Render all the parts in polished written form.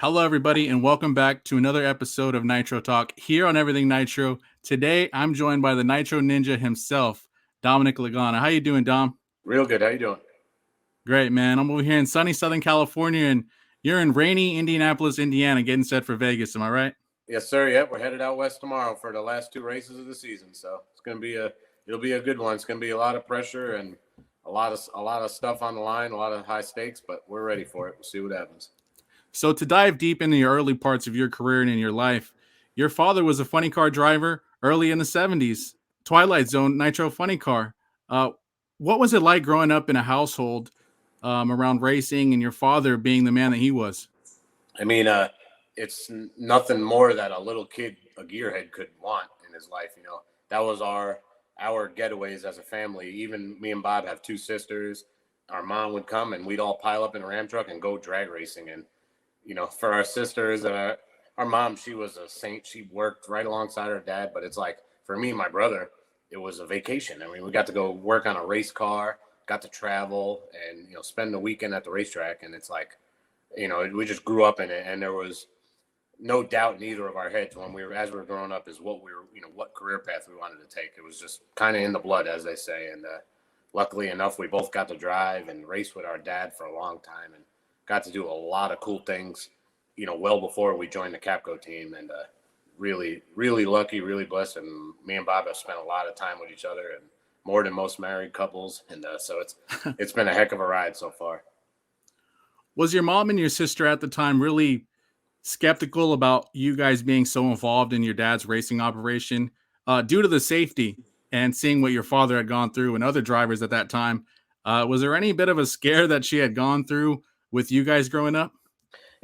Hello, everybody, and welcome back to another episode of Nitro Talk here on Everything Nitro. Today, I'm joined by the Nitro Ninja himself, Dominic Lagana. How you doing, Dom? Real good. How you doing? Great, man. I'm over here in sunny Southern California, and you're in rainy Indianapolis, Indiana, getting set for Vegas. Am I right? Yes, sir. Yep, we're headed out west tomorrow for the last two races of the season. So it'll be a good one. It's gonna be a lot of pressure and a lot of stuff on the line, a lot of high stakes, but we're ready for it. We'll see what happens. So, to dive deep into your early parts of your career and in your life, your father was a funny car driver early in the 70s, Twilight Zone Nitro Funny Car. Uh, what was it like growing up in a household around racing and your father being the man that he was? I mean, it's nothing more that a little kid, a gearhead, could want in his life. You know, that was our getaways as a family. Even me and Bob have two sisters. Our mom would come and we'd all pile up in a Ram truck and go drag racing. And for our sisters, our mom, she was a saint. She worked right alongside her dad. But it's like, for me and my brother, it was a vacation. I mean, we got to go work on a race car, got to travel and, spend the weekend at the racetrack. And it's like, we just grew up in it. And there was no doubt in either of our heads as we were growing up is what career path we wanted to take. It was just kind of in the blood, as they say. And luckily enough, we both got to drive and race with our dad for a long time and got to do a lot of cool things, well before we joined the Capco team. And really, really lucky, really blessed. And me and Bob have spent a lot of time with each other and more than most married couples. And so it's been a heck of a ride so far. Was your mom and your sister at the time really skeptical about you guys being so involved in your dad's racing operation due to the safety and seeing what your father had gone through and other drivers at that time? Was there any bit of a scare that she had gone through with you guys growing up?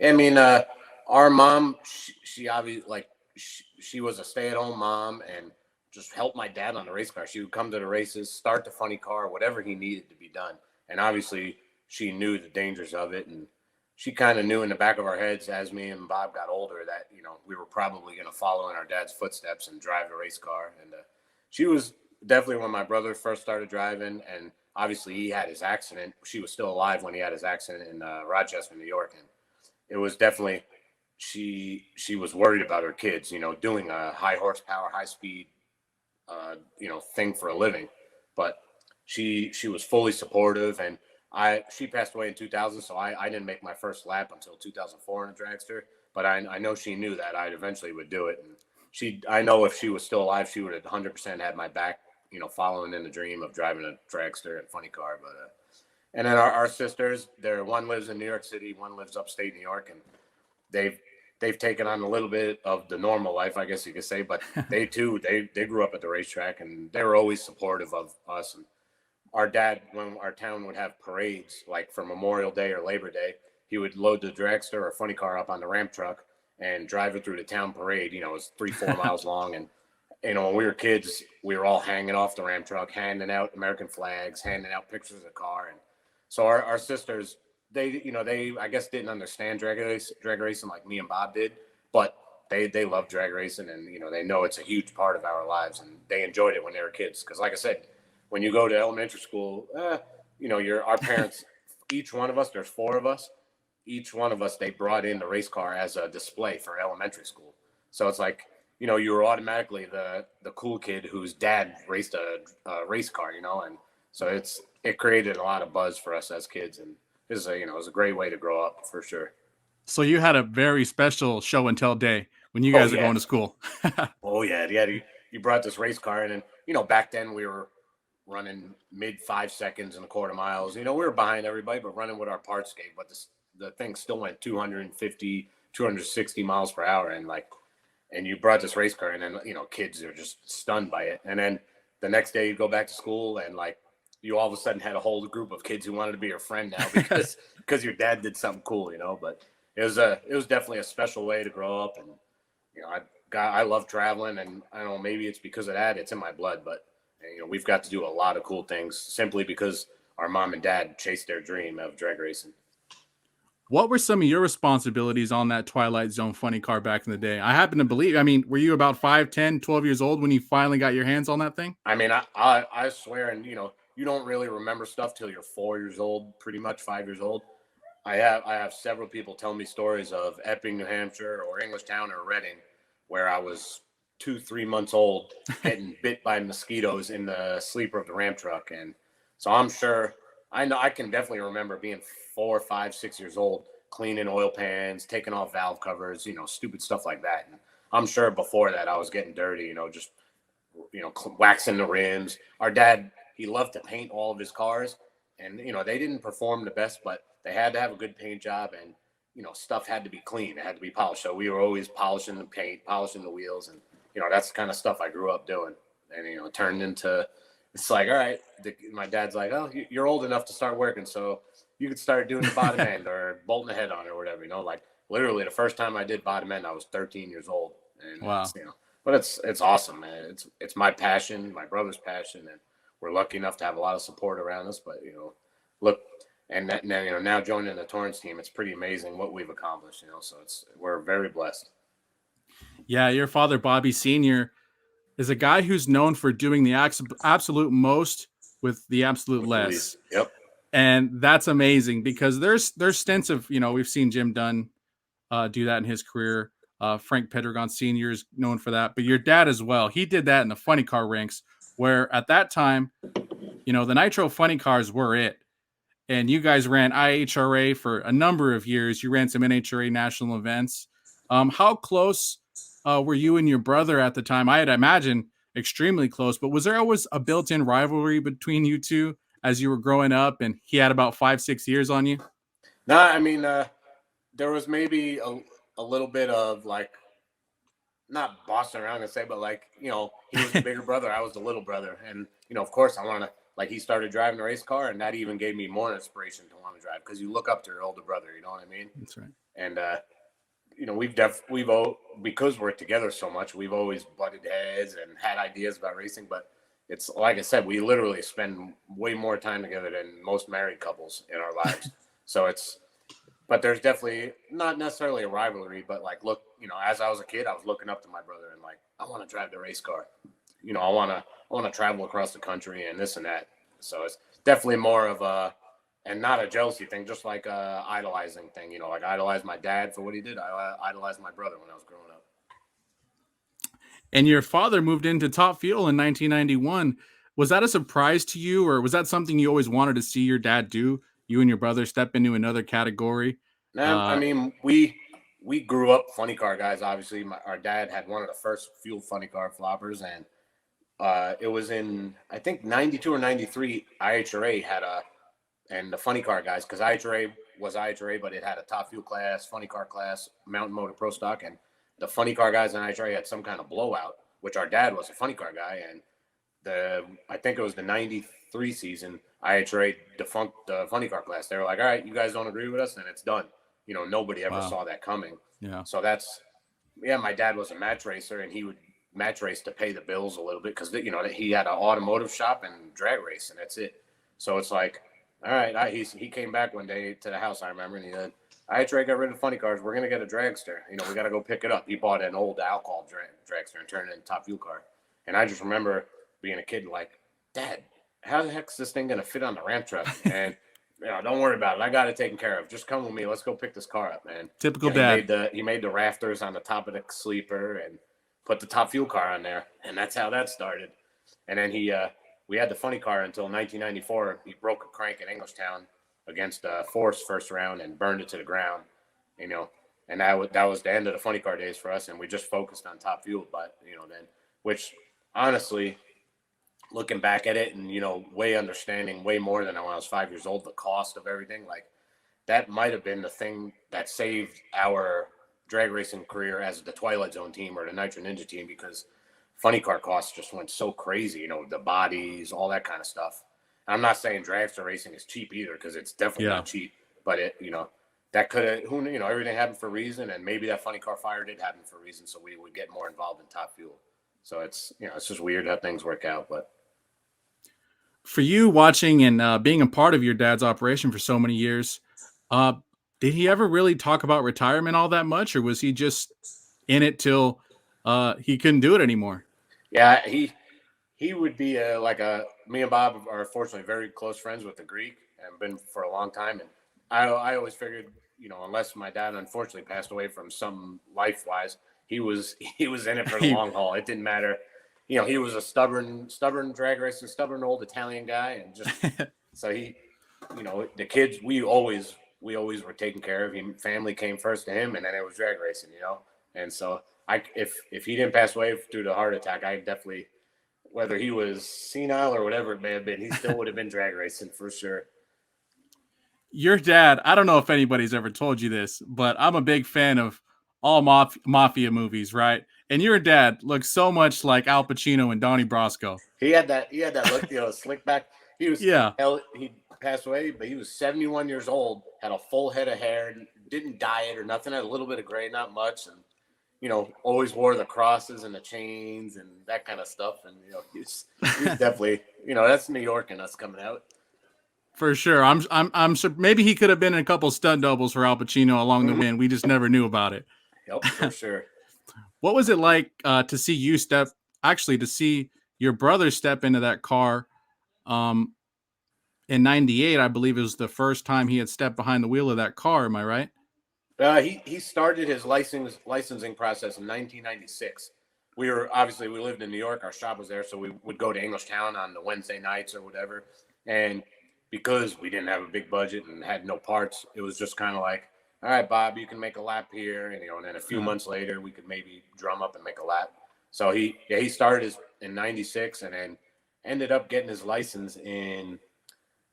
I mean, our mom, she obviously she was a stay-at-home mom and just helped my dad on the race car. She would come to the races, start the funny car, whatever he needed to be done. And obviously, she knew the dangers of it, and she kind of knew in the back of our heads as me and Bob got older that we were probably going to follow in our dad's footsteps and drive the race car. And she was definitely, when my brother first started driving, and obviously he had his accident. She was still alive when he had his accident in Rochester, New York, and it was definitely she was worried about her kids, doing a high horsepower, high speed, thing for a living. But she was fully supportive, and she passed away in 2000, so I didn't make my first lap until 2004 in a dragster. But I know she knew that I eventually would do it, and I know if she was still alive, she would have 100% had my back, following in the dream of driving a dragster and funny car. But and then our sisters, one lives in New York City, one lives upstate New York, and they've taken on a little bit of the normal life, I guess you could say. But they too, they grew up at the racetrack, and they were always supportive of us. And our dad, when our town would have parades, like for Memorial Day or Labor Day, he would load the dragster or funny car up on the ramp truck and drive it through the town parade. It was 3-4 miles long. And, when we were kids, we were all hanging off the ramp truck, handing out American flags, handing out pictures of the car. And so our sisters, they I guess didn't understand drag racing like me and Bob did, but they love drag racing, and, they know it's a huge part of our lives, and they enjoyed it when they were kids. Because like I said, when you go to elementary school, our parents, each one of us, there's 4 of us, each one of us, they brought in the race car as a display for elementary school. So it's like, you were automatically the cool kid whose dad raced a race car, and so it created a lot of buzz for us as kids. And it was a great way to grow up for sure. So you had a very special show and tell day when you guys are going to school. Oh yeah. You brought this race car in, and, back then we were running mid 5 seconds and a quarter miles. We were behind everybody, but running with our parts gate. But the thing still went 250, 260 miles per hour. And you brought this race car in, and, kids are just stunned by it. And then the next day you go back to school, and you all of a sudden had a whole group of kids who wanted to be your friend now because your dad did something cool, But it was definitely a special way to grow up. And, I love traveling, and I don't know, maybe it's because of that. It's in my blood, but we've got to do a lot of cool things simply because our mom and dad chased their dream of drag racing. What were some of your responsibilities on that Twilight Zone funny car back in the day? I happen to believe, were you about 5, 10, 12 years old when you finally got your hands on that thing? I mean, I swear, and you don't really remember stuff till you're 4 years old, pretty much 5 years old. I have several people tell me stories of Epping, New Hampshire, or Englishtown or Reading, where I was 2-3 months old, getting bit by mosquitoes in the sleeper of the ramp truck, and so I'm sure I know I can definitely remember being 4, 5, 6 years old, cleaning oil pans, taking off valve covers, stupid stuff like that. And I'm sure before that I was getting dirty, just waxing the rims. Our dad, he loved to paint all of his cars, and they didn't perform the best, but they had to have a good paint job, and stuff had to be clean, it had to be polished. So we were always polishing the paint, polishing the wheels, and that's the kind of stuff I grew up doing. And it turned into, it's like, all right, my dad's like, oh, you're old enough to start working, so you could start doing the bottom end or bolting the head on or whatever. Like literally the first time I did bottom end, I was 13 years old, and Wow. but it's awesome, man. It's my passion, my brother's passion, and we're lucky enough to have a lot of support around us. But look, and now joining the Torrence team, it's pretty amazing what we've accomplished. So we're very blessed. Yeah, your father, Bobby Sr., is a guy who's known for doing the absolute most with the absolute less. Yep. And that's amazing because there's stints of, we've seen Jim Dunn do that in his career. Frank Pedregon Sr. is known for that, but your dad as well. He did that in the funny car ranks, where at that time, the Nitro funny cars were it. And you guys ran IHRA for a number of years. You ran some NHRA national events. How close were you and your brother at the time? I'd imagine extremely close, but was there always a built-in rivalry between you two as you were growing up and he had about 5-6 years on you? No, I mean, there was maybe a little bit of like, not bossing around, but like, he was the bigger brother, I was the little brother. And, of course I want to, like, he started driving a race car, and that even gave me more inspiration to want to drive, because you look up to your older brother, you know what I mean? That's right. And, because we're together so much, we've always butted heads and had ideas about racing, but it's like I said, we literally spend way more time together than most married couples in our lives. But there's definitely not necessarily a rivalry, but like, look, as I was a kid, I was looking up to my brother and like, I want to drive the race car. I want to travel across the country and this and that. So it's definitely more of a, and not a jealousy thing, just like a idolizing thing. Like I idolized my dad for what he did. I idolized my brother when I was growing up. And your father moved into Top Fuel in 1991. Was that a surprise to you, or was that something you always wanted to see your dad do? You and your brother step into another category? I mean, we grew up funny car guys. Obviously, our dad had one of the first fuel funny car floppers, and it was in, I think, 92 or 93. IHRA had and the funny car guys, because IHRA was IHRA, but it had a Top Fuel class, funny car class, Mountain Motor Pro Stock, and the funny car guys in IHRA had some kind of blowout, which our dad was a funny car guy, and I think it was the 93 season, IHRA defunct the funny car class. They were like, all right, you guys don't agree with us, and it's done. Nobody ever saw that coming. Yeah. So my dad was a match racer, and he would match race to pay the bills a little bit, because he had an automotive shop and drag race, and that's it. So it's like, all right, he came back one day to the house, I remember, and he said, IHRA got rid of funny cars, we're gonna get a dragster, we got to go pick it up. He bought an old alcohol dragster and turned it into Top Fuel car. And I just remember being a kid like, Dad, how the heck is this thing gonna fit on the ramp truck? And don't worry about it, I got it taken care of, just come with me, let's go pick this car up, man. Typical dad. He made the rafters on the top of the sleeper and put the Top Fuel car on there, and that's how that started. And then we had the funny car until 1994. He broke a crank in Englishtown against Force first round and burned it to the ground, and that was the end of the funny car days for us, and we just focused on Top Fuel. But then, which honestly, looking back at it and way understanding way more than when I was 5 years old, the cost of everything, like that might have been the thing that saved our drag racing career as the Twilight Zone team or the Nitro Ninja team, because funny car costs just went so crazy, the bodies, all that kind of stuff. And I'm not saying dragster racing is cheap either, because it's definitely not cheap, but that could have, everything happened for a reason, and maybe that funny car fire did happen for a reason, so we would get more involved in Top Fuel. So it's, it's just weird how things work out. But for you watching and being a part of your dad's operation for so many years, did he ever really talk about retirement all that much, or was he just in it till he couldn't do it anymore? Yeah, he would be me and Bob are fortunately very close friends with the Greek and been for a long time. And I always figured, unless my dad unfortunately passed away from some life wise, he was in it for the long haul. It didn't matter. He was a stubborn drag racing, stubborn old Italian guy, and just so the kids, we always were taken care of. Family came first to him, and then it was drag racing, And so if he didn't pass away due to a heart attack, I definitely, whether he was senile or whatever it may have been, he still would have been drag racing for sure. Your dad, I don't know if anybody's ever told you this, but I'm a big fan of all mafia movies, right? And your dad looks so much like Al Pacino and Donnie Brasco. He had that look, slick back. Yeah. He passed away, but he was 71 years old, had a full head of hair, didn't dye it or nothing, had a little bit of gray, not much, and always wore the crosses and the chains and that kind of stuff. And he's definitely, that's New York and us coming out. For sure. I'm sure maybe he could have been in a couple stunt doubles for Al Pacino along the way, and we just never knew about it. Yep, for sure. What was it like to see your brother step into that car in 98? I believe it was the first time he had stepped behind the wheel of that car. Am I right? He started his licensing process in 1996. We lived in New York. Our shop was there, so we would go to Englishtown on the Wednesday nights or whatever. And because we didn't have a big budget and had no parts, it was just kind of like, all right, Bob, you can make a lap here, and and then a few months later, we could maybe drum up and make a lap. So he started in 96, and then ended up getting his license in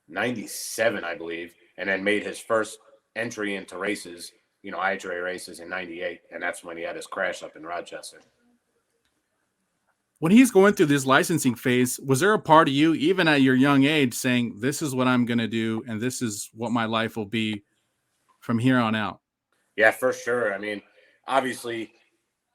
97, I believe, and then made his first entry into races, NHRA races in 98, and that's when he had his crash up in Rochester. When he's going through this licensing phase, was there a part of you, even at your young age, saying, this is what I'm going to do, and this is what my life will be from here on out? Yeah, for sure. I mean, obviously,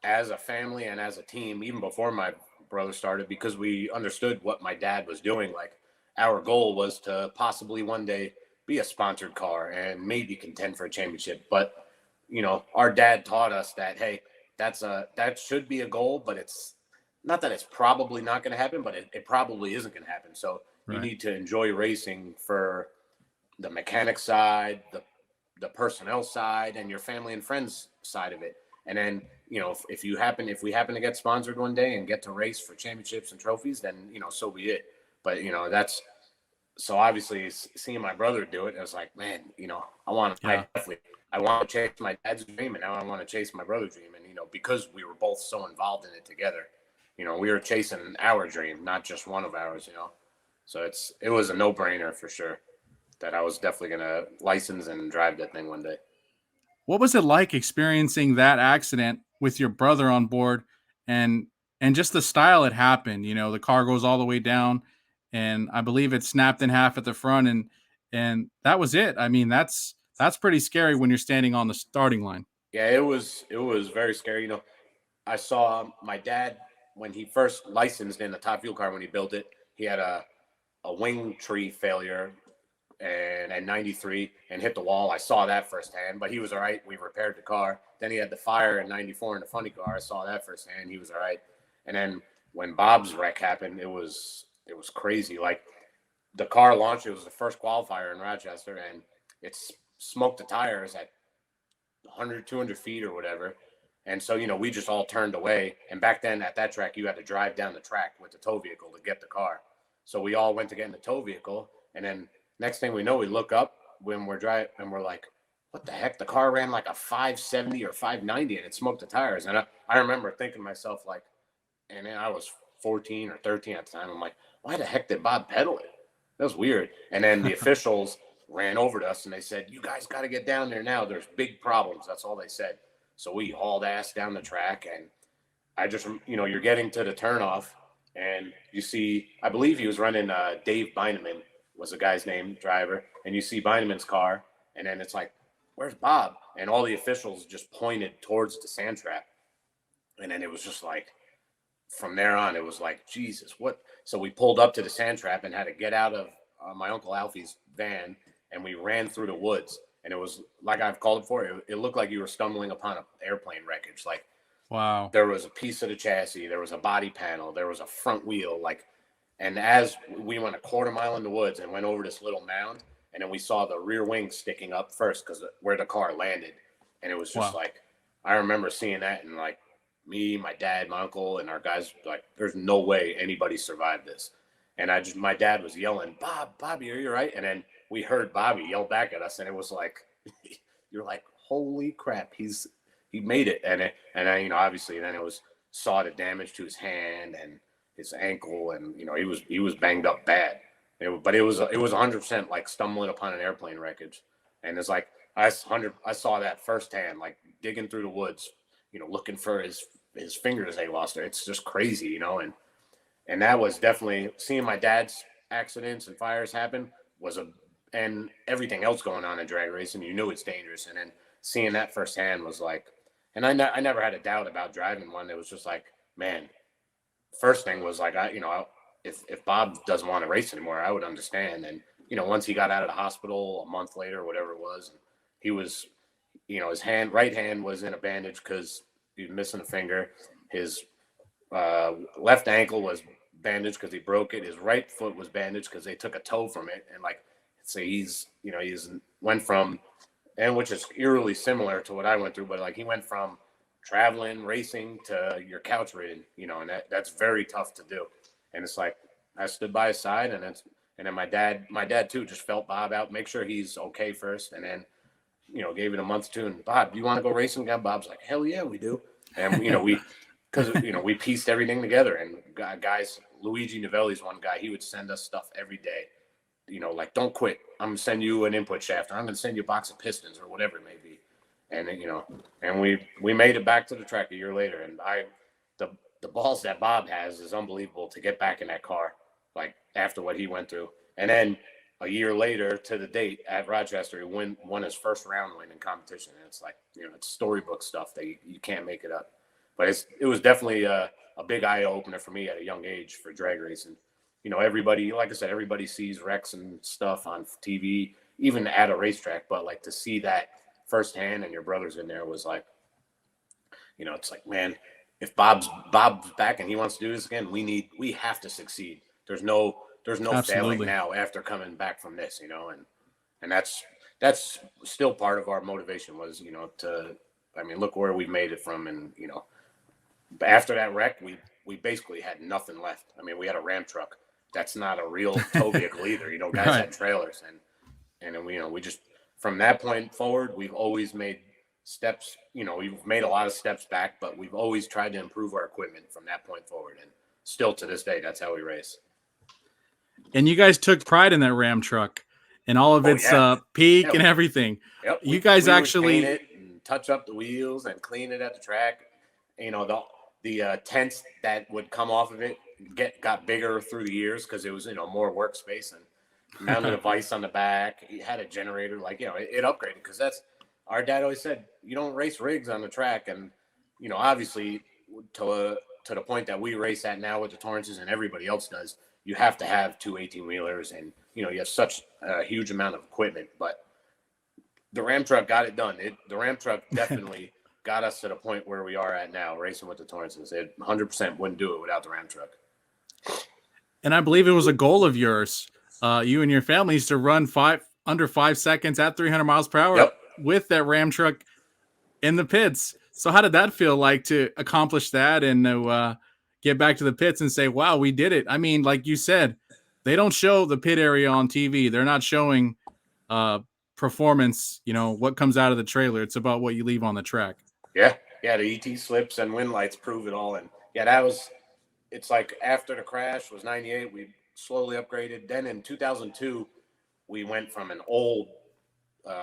as a family and as a team, even before my brother started, because we understood what my dad was doing, like our goal was to possibly one day be a sponsored car and maybe contend for a championship. But, our dad taught us that, hey, that should be a goal, but it's not that it's probably not going to happen, but it probably isn't going to happen. So you need to enjoy racing for the mechanic side, the personnel side, and your family and friends side of it. And then, if we happen to get sponsored one day and get to race for championships and trophies, then, so be it. But, so obviously seeing my brother do it, I was like, man, I want to chase my dad's dream, and now I want to chase my brother's dream. And, because we were both so involved in it together, we were chasing our dream, not just one of ours, So it was a no-brainer for sure that I was definitely going to license and drive that thing one day. What was it like experiencing that accident with your brother on board and just the style it happened? The car goes all the way down, and I believe it snapped in half at the front, and that was it. I mean, that's pretty scary when you're standing on the starting line. Yeah, it was very scary. I saw my dad when he first licensed in the Top Fuel car. When he built it, he had a wing tree failure and at 93 and hit the wall. I saw that firsthand, but he was all right. We repaired the car. Then he had the fire in 94 in the funny car. I saw that firsthand. He was all right. And then when Bob's wreck happened, it was crazy. Like the car launched, it was the first qualifier in Rochester, and it smoked the tires at 100, 200 feet or whatever. And so, we just all turned away. And back then at that track, you had to drive down the track with the tow vehicle to get the car. So we all went to get in the tow vehicle. And then next thing we know, we look up when we're driving and we're like, what the heck? The car ran like a 570 or 590 and it smoked the tires. And I remember thinking to myself, like, and I was 14 or 13 at the time. I'm like, why the heck did Bob pedal it? That was weird. And then the officials ran over to us and they said, you guys got to get down there now. There's big problems. That's all they said. So we hauled ass down the track, and I just, you're getting to the turnoff, and you see, I believe he was running Dave Beineman was the guy's name, driver, and you see Beineman's car, and then it's like, where's Bob? And all the officials just pointed towards the sand trap. And then it was just like, from there on, it was like, Jesus, what? So we pulled up to the sand trap and had to get out of my Uncle Alfie's van, and we ran through the woods. And it was like I've called it before. It looked like you were stumbling upon an airplane wreckage. Like, wow. There was a piece of the chassis. There was a body panel. There was a front wheel. And as we went a quarter mile in the woods and went over this little mound, and then we saw the rear wing sticking up first because where the car landed, and it was just Wow. like, I remember seeing that, and like me, my dad, my uncle, and our guys, like, there's no way anybody survived this. And my dad was yelling, Bobby, are you all right? And then we heard Bobby yell back at us, and it was like, you're like, holy crap, he made it. And then, obviously then it was saw the damage to his hand and his ankle, and he was banged up bad. But it was 100% like stumbling upon an airplane wreckage. And it's like I saw that firsthand, like digging through the woods, looking for his fingers they lost there. It's just crazy, and that was definitely seeing my dad's accidents and fires happen and everything else going on in drag racing. You knew it's dangerous, and then seeing that firsthand was like, and I never had a doubt about driving one. It was just like, man, first thing was like, if Bob doesn't want to race anymore, I would understand. And once he got out of the hospital a month later, or whatever it was, he was, his right hand was in a bandage because he was missing a finger. His left ankle was bandaged because he broke it. His right foot was bandaged because they took a toe from it. And like, so he's went from, and which is eerily similar to what I went through, but like he went from traveling, racing to your couch ridden, and that's very tough to do. And it's like, I stood by his side, and then my dad too just felt Bob out, make sure he's okay first. And then, gave it a month or two, and Bob, do you want to go racing again? Bob's like, hell yeah, we do. And, we pieced everything together, and guys, Luigi Novelli's one guy, he would send us stuff every day. Like, don't quit. I'm going to send you an input shaft, or I'm going to send you a box of pistons, or whatever it may be. And, and we made it back to the track a year later. And the balls that Bob has is unbelievable to get back in that car, like after what he went through. And then a year later to the date at Rochester, he won his first round win in competition. And it's like, it's storybook stuff that you can't make it up. But it was definitely a big eye opener for me at a young age for drag racing. Everybody, like I said, everybody sees wrecks and stuff on TV, even at a racetrack. But like to see that firsthand and your brother's in there was like, it's like, man, if Bob's back and he wants to do this again, we have to succeed. There's no failing now after coming back from this, and that's still part of our motivation was, look where we made it from. And, after that wreck, we basically had nothing left. We had a Ram truck. That's not a real tow vehicle either. Guys Right. had trailers, and then we just, from that point forward, we've always made steps. We've made a lot of steps back, but we've always tried to improve our equipment from that point forward. And still to this day, that's how we race. And you guys took pride in that Ram truck and all of its peak and everything. Yep. You guys we actually would paint it and touch up the wheels and clean it at the track. The tents that would come off of it got bigger through the years because it was more workspace, and mounted a vise on the back. It had a generator, like it upgraded because that's our dad always said, you don't race rigs on the track. And obviously to the point that we race at now with the Torrences and everybody else does, you have to have two 18-wheelers, and you have such a huge amount of equipment. But the Ram truck got it done. The Ram truck definitely got us to the point where we are at now, racing with the Torrences. It 100% wouldn't do it without the Ram truck. And I believe it was a goal of yours, you and your families, to run under 5 seconds at 300 miles per hour with that Ram truck in the pits. So how did that feel like to accomplish that and to get back to the pits and say, wow, we did it? Like you said, they don't show the pit area on TV. They're not showing performance, what comes out of the trailer. It's about what you leave on the track. Yeah. The ET slips and wind lights prove it all. And it's like after the crash was 98, we slowly upgraded. Then in 2002, we went from an old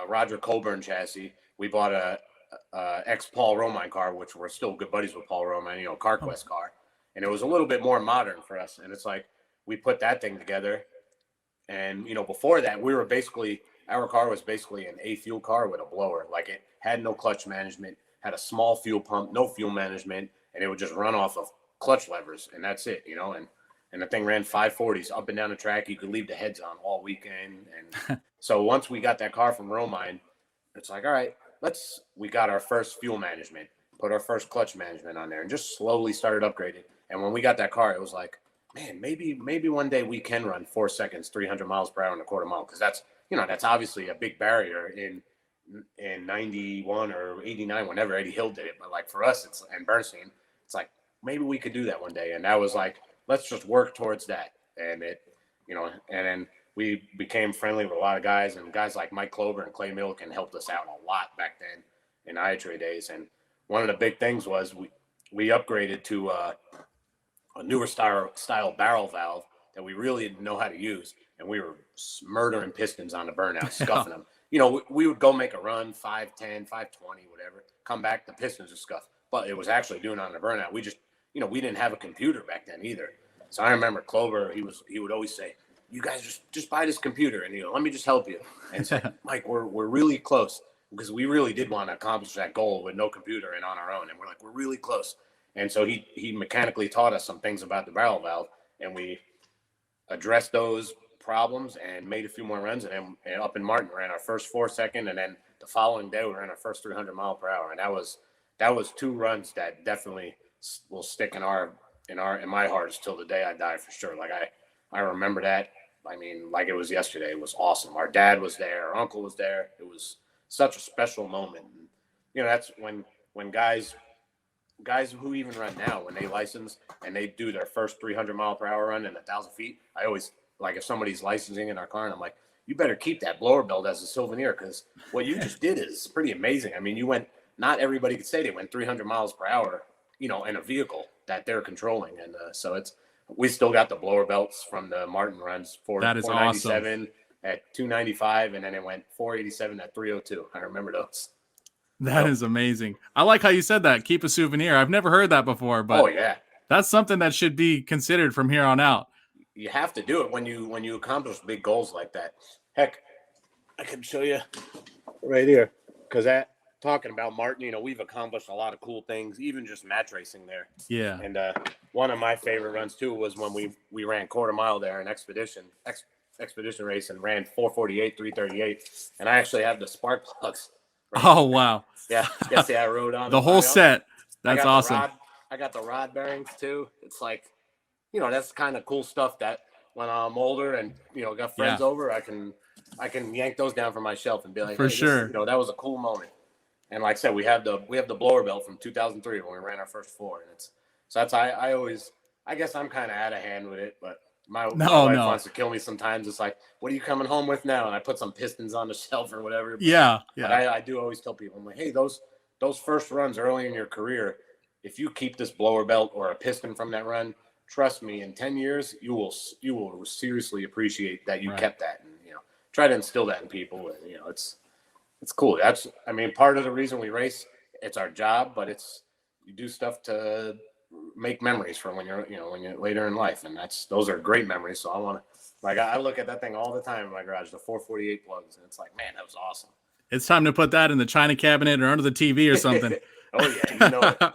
Roger Coburn chassis. We bought a ex-Paul Romine car, which we're still good buddies with Paul Romine, CarQuest car. And it was a little bit more modern for us. And it's like, we put that thing together. And, before that, our car was basically an A fuel car with a blower. Like, it had no clutch management, had a small fuel pump, no fuel management, and it would just run off of clutch levers. And that's it, and the thing ran 540s up and down the track. You could leave the heads on all weekend. And so once we got that car from Romine, it's like, all right, we got our first fuel management, put our first clutch management on there, and just slowly started upgrading. And when we got that car, it was like, man, maybe one day we can run 4 seconds, 300 miles per hour in a quarter mile. Cause that's obviously a big barrier in 91 or 89, whenever Eddie Hill did it. But like for us, and Bernstein, it's like, maybe we could do that one day. And that was like, let's just work towards that. And and then we became friendly with a lot of guys, and guys like Mike Klober and Clay Milliken helped us out a lot back then in NHRA days. And one of the big things was we upgraded to a newer style barrel valve that we really didn't know how to use. And we were murdering pistons on the burnout, scuffing them. We would go make a run, 510, 520, whatever, come back, the pistons would scuff. But it was actually doing it on the burnout. We just, we didn't have a computer back then either. So I remember Clover, he would always say, you guys just buy this computer and, let me just help you. And say, Mike, we're really close, because we really did want to accomplish that goal with no computer and on our own. And we're like, we're really close. And so he mechanically taught us some things about the barrel valve, and we addressed those problems and made a few more runs. And then up in Martin, ran our first 4-second, and then the following day we ran our first 300 mile per hour. And that was 2 runs that definitely will stick in my heart till the day I die, for sure. Like I remember that. I mean, like it was yesterday. It was awesome. Our dad was there. Our uncle was there. It was such a special moment. And, that's when guys who even run now, when they license and they do their first 300 mile per hour run in 1,000 feet, I always, like, if somebody's licensing in our car, and I'm like, you better keep that blower belt as a souvenir, because what you just did is pretty amazing. I mean, not everybody could say they went 300 miles per hour, in a vehicle that they're controlling. And so we still got the blower belts from the Martin runs, That is 497 awesome. at 295, and then it went 487 at 302. I remember those. That is amazing. I like how you said that. Keep a souvenir. I've never heard that before, but oh yeah, that's something that should be considered from here on out. You have to do it when you accomplish big goals like that. Heck, I can show you right here, because talking about Martin, we've accomplished a lot of cool things, even just match racing there. Yeah. And one of my favorite runs too was when we ran quarter mile there in expedition race, and ran 448, 338, and I actually have the spark plugs. Right. Oh wow. Yeah. I rode on the whole set. That's awesome. I got the rod bearings too. It's like, that's kind of cool stuff that when I'm older and got friends over, I can yank those down from my shelf and be like, for sure, that was a cool moment. And like I said, we have the blower belt from 2003 when we ran our first 4, and that's I guess I'm kind of out of hand with it, but my wife wants to kill me sometimes. It's like, what are you coming home with now? And I put some pistons on the shelf or whatever. Yeah. But I do always tell people, I'm like, hey, those first runs early in your career, if you keep this blower belt or a piston from that run, trust me, in 10 years, you will seriously appreciate that you kept that, and try to instill that in people. And it's cool. That's, part of the reason we race. It's our job, but you do stuff to make memories for when you're later in life, and those are great memories. So I look at that thing all the time in my garage, the 448 plugs, and it's like, man, that was awesome. It's time to put that in the china cabinet or under the TV or something. Oh yeah, it.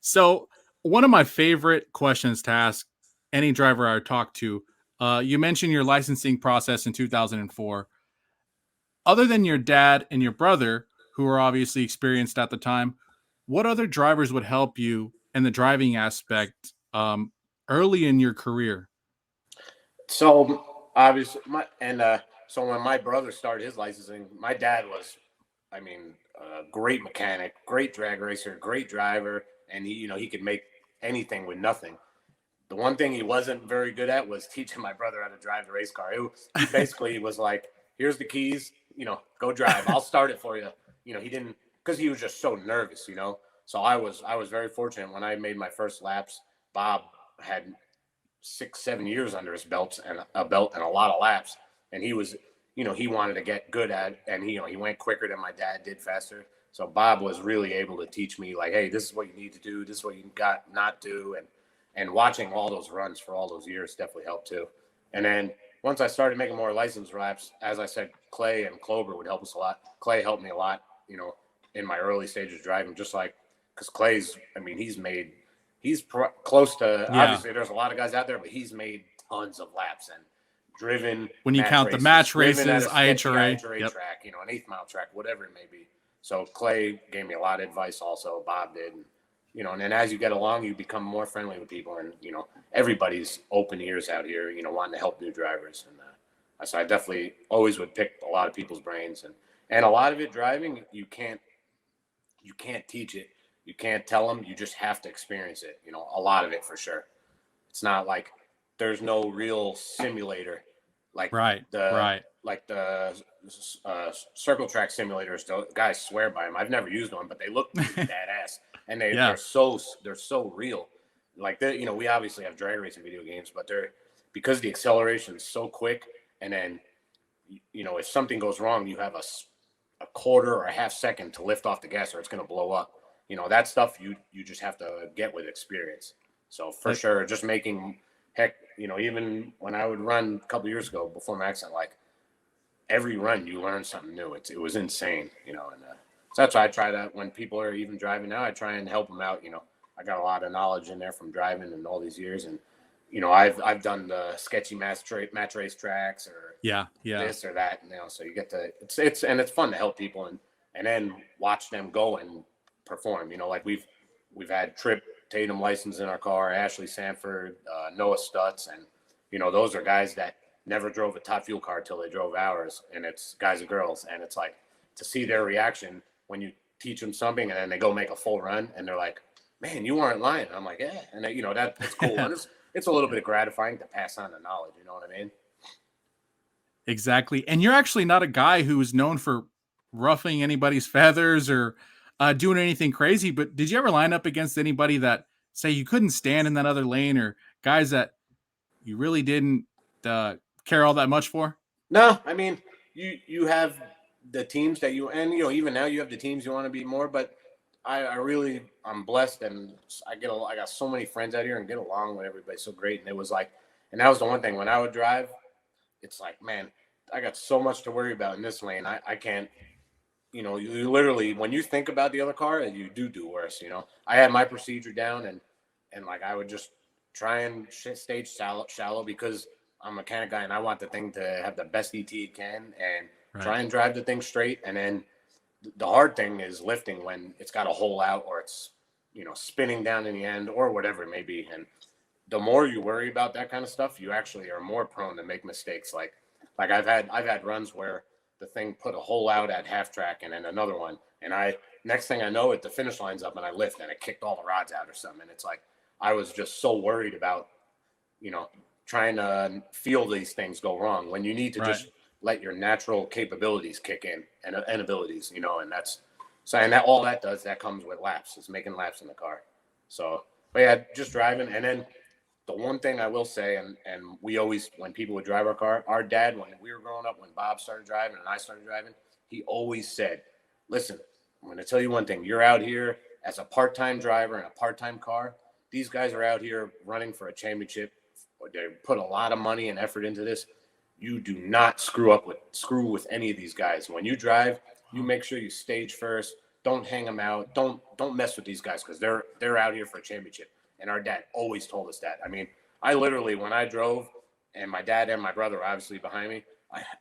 So one of my favorite questions to ask any driver I talk to, you mentioned your licensing process in 2004. Other than your dad and your brother, who were obviously experienced at the time, what other drivers would help you in the driving aspect early in your career? So obviously, so when my brother started his licensing, my dad was, a great mechanic, great drag racer, great driver, and he could make anything with nothing. The one thing he wasn't very good at was teaching my brother how to drive the race car. He basically was like, here's the keys, go drive. I'll start it for you. He didn't, because he was just so nervous, So I was very fortunate when I made my first laps. Bob had 6-7 years under his belt and a lot of laps. And he was, he wanted to get good at it, and he went quicker than my dad did, faster. So Bob was really able to teach me, like, hey, this is what you need to do. This is what you got not do. And watching all those runs for all those years definitely helped too. And then once I started making more license laps, as I said, Clay and Klober would help us a lot. Clay helped me a lot, in my early stages of driving, just like, because Clay's, he's close to, obviously there's a lot of guys out there, but he's made tons of laps and driven. When you count the match races, IHRA track, an 8th mile track, whatever it may be. So Clay gave me a lot of advice also, Bob did. And then as you get along, you become more friendly with people, and, everybody's open ears out here, wanting to help new drivers. And So I definitely always would pick a lot of people's brains, and a lot of it driving, you can't teach it. You can't tell them. You just have to experience it. You know, a lot of it for sure. It's not like there's no real simulator like Right. the Right. circle track simulators. The guys swear by them. I've never used one, but they look badass, and Yeah. they're so real. Like you know, we obviously have drag racing video games, but they're because the acceleration is so quick, and then you know if something goes wrong, you have a quarter or a half second to lift off the gas, or it's going to blow up. You know that stuff you just have to get with experience. So for sure, just making heck, you know, even when I would run a couple years ago before my accident, like every run you learn something new. It was insane, you know, and so that's why I try that when people are even driving now. I try and help them out. You know, I got a lot of knowledge in there from driving and all these years, and you know, I've done the sketchy match race tracks or this or that, you know. So you get to it's fun to help people and then watch them go and perform. You know, like we've had Trip Tatum license in our car, Ashley Sanford, Noah Stutz, and you know those are guys that never drove a Top Fuel car till they drove ours, and it's guys and girls, and it's like to see their reaction when you teach them something and then they go make a full run and they're like, man, you weren't lying. I'm like, yeah, and you know that's cool. And it's a little bit gratifying to pass on the knowledge. You know what I mean? Exactly. And you're actually not a guy who is known for roughing anybody's feathers or doing anything crazy. But did you ever line up against anybody that say you couldn't stand in that other lane, or guys that you really didn't care all that much for? No, I mean, you have the teams that and you know even now you have the teams you want to be more, but I'm blessed and I got so many friends out here and get along with everybody so great. And it was like, and that was the one thing when I would drive, it's like, man, I got so much to worry about in this lane. I can't, you know, you literally, when you think about the other car, you do worse. You know, I had my procedure down and like, I would just try and stage shallow because I'm a mechanic guy and I want the thing to have the best ET it can and try and drive the thing straight. And then the hard thing is lifting when it's got a hole out or it's, you know, spinning down in the end or whatever it may be. And the more you worry about that kind of stuff, you actually are more prone to make mistakes. Like I've had runs where the thing put a hole out at half track and then another one. And next thing I know it, the finish line's up and I lift and it kicked all the rods out or something. And it's like, I was just so worried about, you know, trying to feel these things go wrong when you need to just let your natural capabilities kick in and abilities, you know, and that's so, and that all that does, that comes with laps. It's making laps in the car. So, but yeah, just driving. And then the one thing I will say, and we always, when people would drive our car, our dad, when we were growing up, when Bob started driving and I started driving, he always said, listen, I'm going to tell you one thing. You're out here as a part-time driver in a part-time car. These guys are out here running for a championship. They put a lot of money and effort into this. You do not screw with any of these guys. When you drive, you make sure you stage first. Don't hang them out. Don't mess with these guys because they're out here for a championship. And our dad always told us that. I mean, I literally, when I drove, and my dad and my brother were obviously behind me,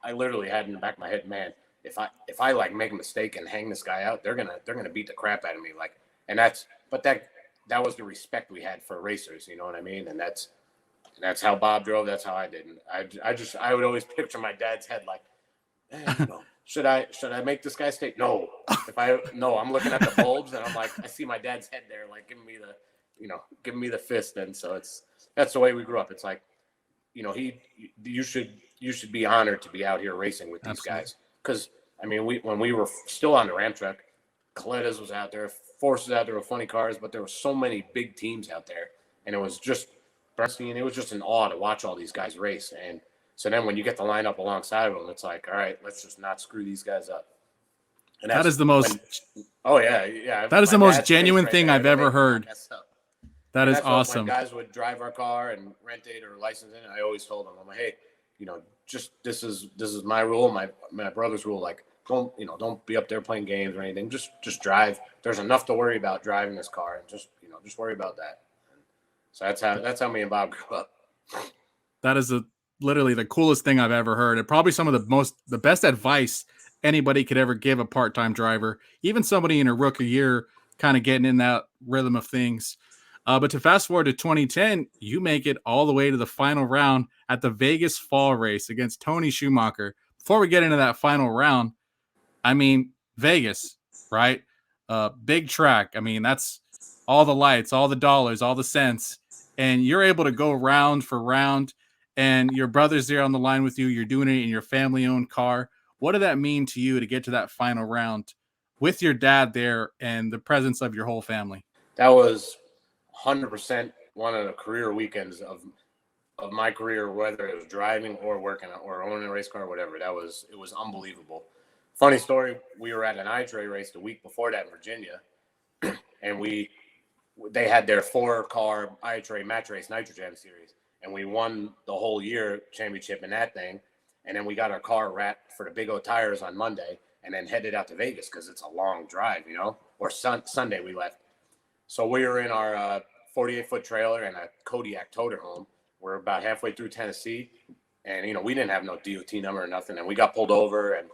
I literally had in the back of my head, man, if I like make a mistake and hang this guy out, they're gonna beat the crap out of me. Like, and that was the respect we had for racers. You know what I mean? And that's how Bob drove. That's how I did. And I would always picture my dad's head like, man, you know, should I make this guy stay? No. I'm looking at the bulbs and I'm like, I see my dad's head there, like giving me the fist. And so that's the way we grew up. It's like, you know, you should be honored to be out here racing with these guys. Because I mean, when we were still on the Ram truck, Coletta's was out there, Force was out there with funny cars, but there were so many big teams out there, and it was just Bernstein. It was just an awe to watch all these guys race. And so then when you get the lineup alongside of them, it's like, all right, let's just not screw these guys up. And that is the most. That is the most genuine thing I've ever heard. That is awesome. When guys would drive our car and rent it or license it, I always told them, I'm like, hey, you know, just this is my rule, my brother's rule. Like, don't be up there playing games or anything. Just drive. There's enough to worry about driving this car, and just worry about that. And so that's how me and Bob grew up. That is literally the coolest thing I've ever heard, and probably some of the best advice anybody could ever give a part-time driver, even somebody in a rookie year, kind of getting in that rhythm of things. But to fast forward to 2010, you make it all the way to the final round at the Vegas Fall Race against Tony Schumacher. Before we get into that final round, I mean, Vegas, right? Big track. I mean, that's all the lights, all the dollars, all the cents. And you're able to go round for round, and your brother's there on the line with you. You're doing it in your family owned car. What did that mean to you to get to that final round with your dad there and the presence of your whole family? That was 100% one of the career weekends of my career, whether it was driving or working or owning a race car or whatever. It was unbelievable. Funny story, we were at an NHRA race the week before that in Virginia, and they had their 4-car NHRA match race Nitrogen series, and we won the whole year championship in that thing. And then we got our car wrapped for the Big O tires on Monday, and then headed out to Vegas because it's a long drive, or Sunday we left. So we were in our 48-foot trailer and a Kodiak toter home. We're about halfway through Tennessee, and we didn't have no DOT number or nothing, and we got pulled over and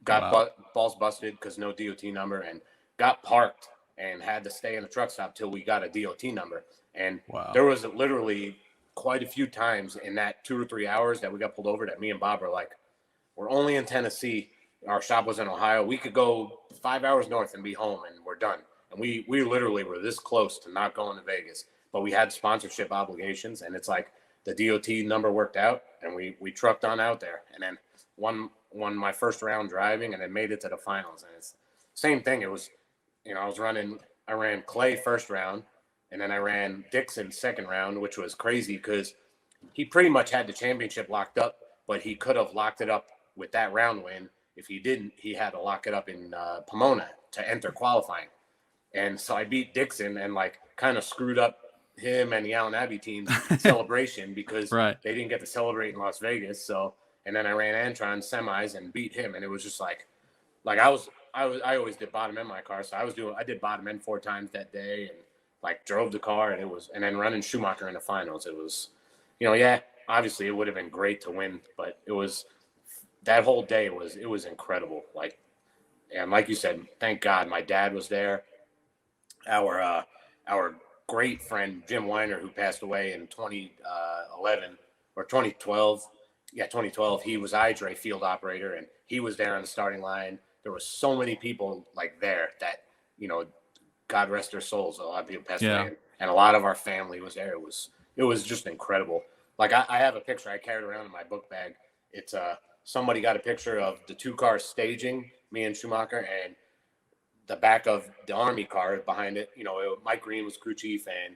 got balls busted because no DOT number, and got parked and had to stay in the truck stop till we got a DOT number. And there was literally quite a few times in that 2 or 3 hours that we got pulled over that me and Bob were like, we're only in Tennessee. Our shop was in Ohio. We could go 5 hours north and be home, and we're done. And we literally were this close to not going to Vegas, but we had sponsorship obligations, and it's like the DOT number worked out, and we trucked on out there, and then won my first round driving, and then made it to the finals. And it's same thing. It was, I ran Clay first round, and then I ran Dixon second round, which was crazy because he pretty much had the championship locked up, but he could have locked it up with that round win. If he didn't, he had to lock it up in Pomona to enter qualifying. And so I beat Dixon and kind of screwed up him and the Allen Abbey team's celebration because they didn't get to celebrate in Las Vegas. So, and then I ran Antron semis and beat him. And it was just I always did bottom end my car. So I did bottom end 4 times that day and drove the car, and then running Schumacher in the finals. It was, obviously it would have been great to win, but that whole day it was incredible. And like you said, thank God my dad was there. Our great friend Jim Weiner, who passed away in 2011 or 2012. Yeah, 2012. He was IHRA field operator, and he was there on the starting line. There were so many people there that, God rest their souls. A lot of people passed away, and a lot of our family was there. It was just incredible. I have a picture I carried around in my book bag. It's somebody got a picture of the 2 cars staging, me and Schumacher, and the back of the Army car behind it. Mike Green was crew chief, and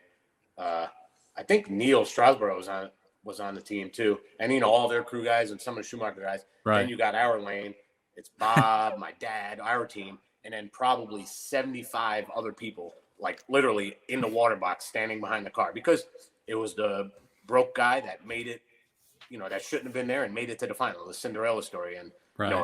I think Neil Strasborough was on the team too, and all their crew guys and some of the Schumacher guys. Right. Then you got our lane. It's Bob, my dad, our team, and then probably 75 other people, literally in the water box, standing behind the car because it was the broke guy that made it, that shouldn't have been there and made it to the final, the Cinderella story, and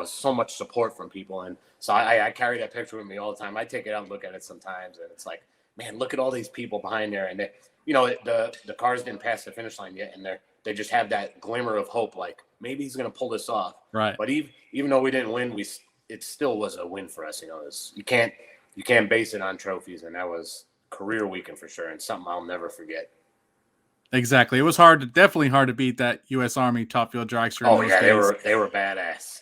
so much support from people. And so I carry that picture with me all the time. I take it out and look at it sometimes, and it's like, man, look at all these people behind there, and they, the cars didn't pass the finish line yet, and they just have that glimmer of hope, maybe he's going to pull this off. Right. But even though we didn't win, it still was a win for us. You can't base it on trophies, and that was career weekend for sure, and something I'll never forget. Exactly. It was definitely hard to beat that U.S. Army Top Fuel Dragster. Oh yeah, they were badass.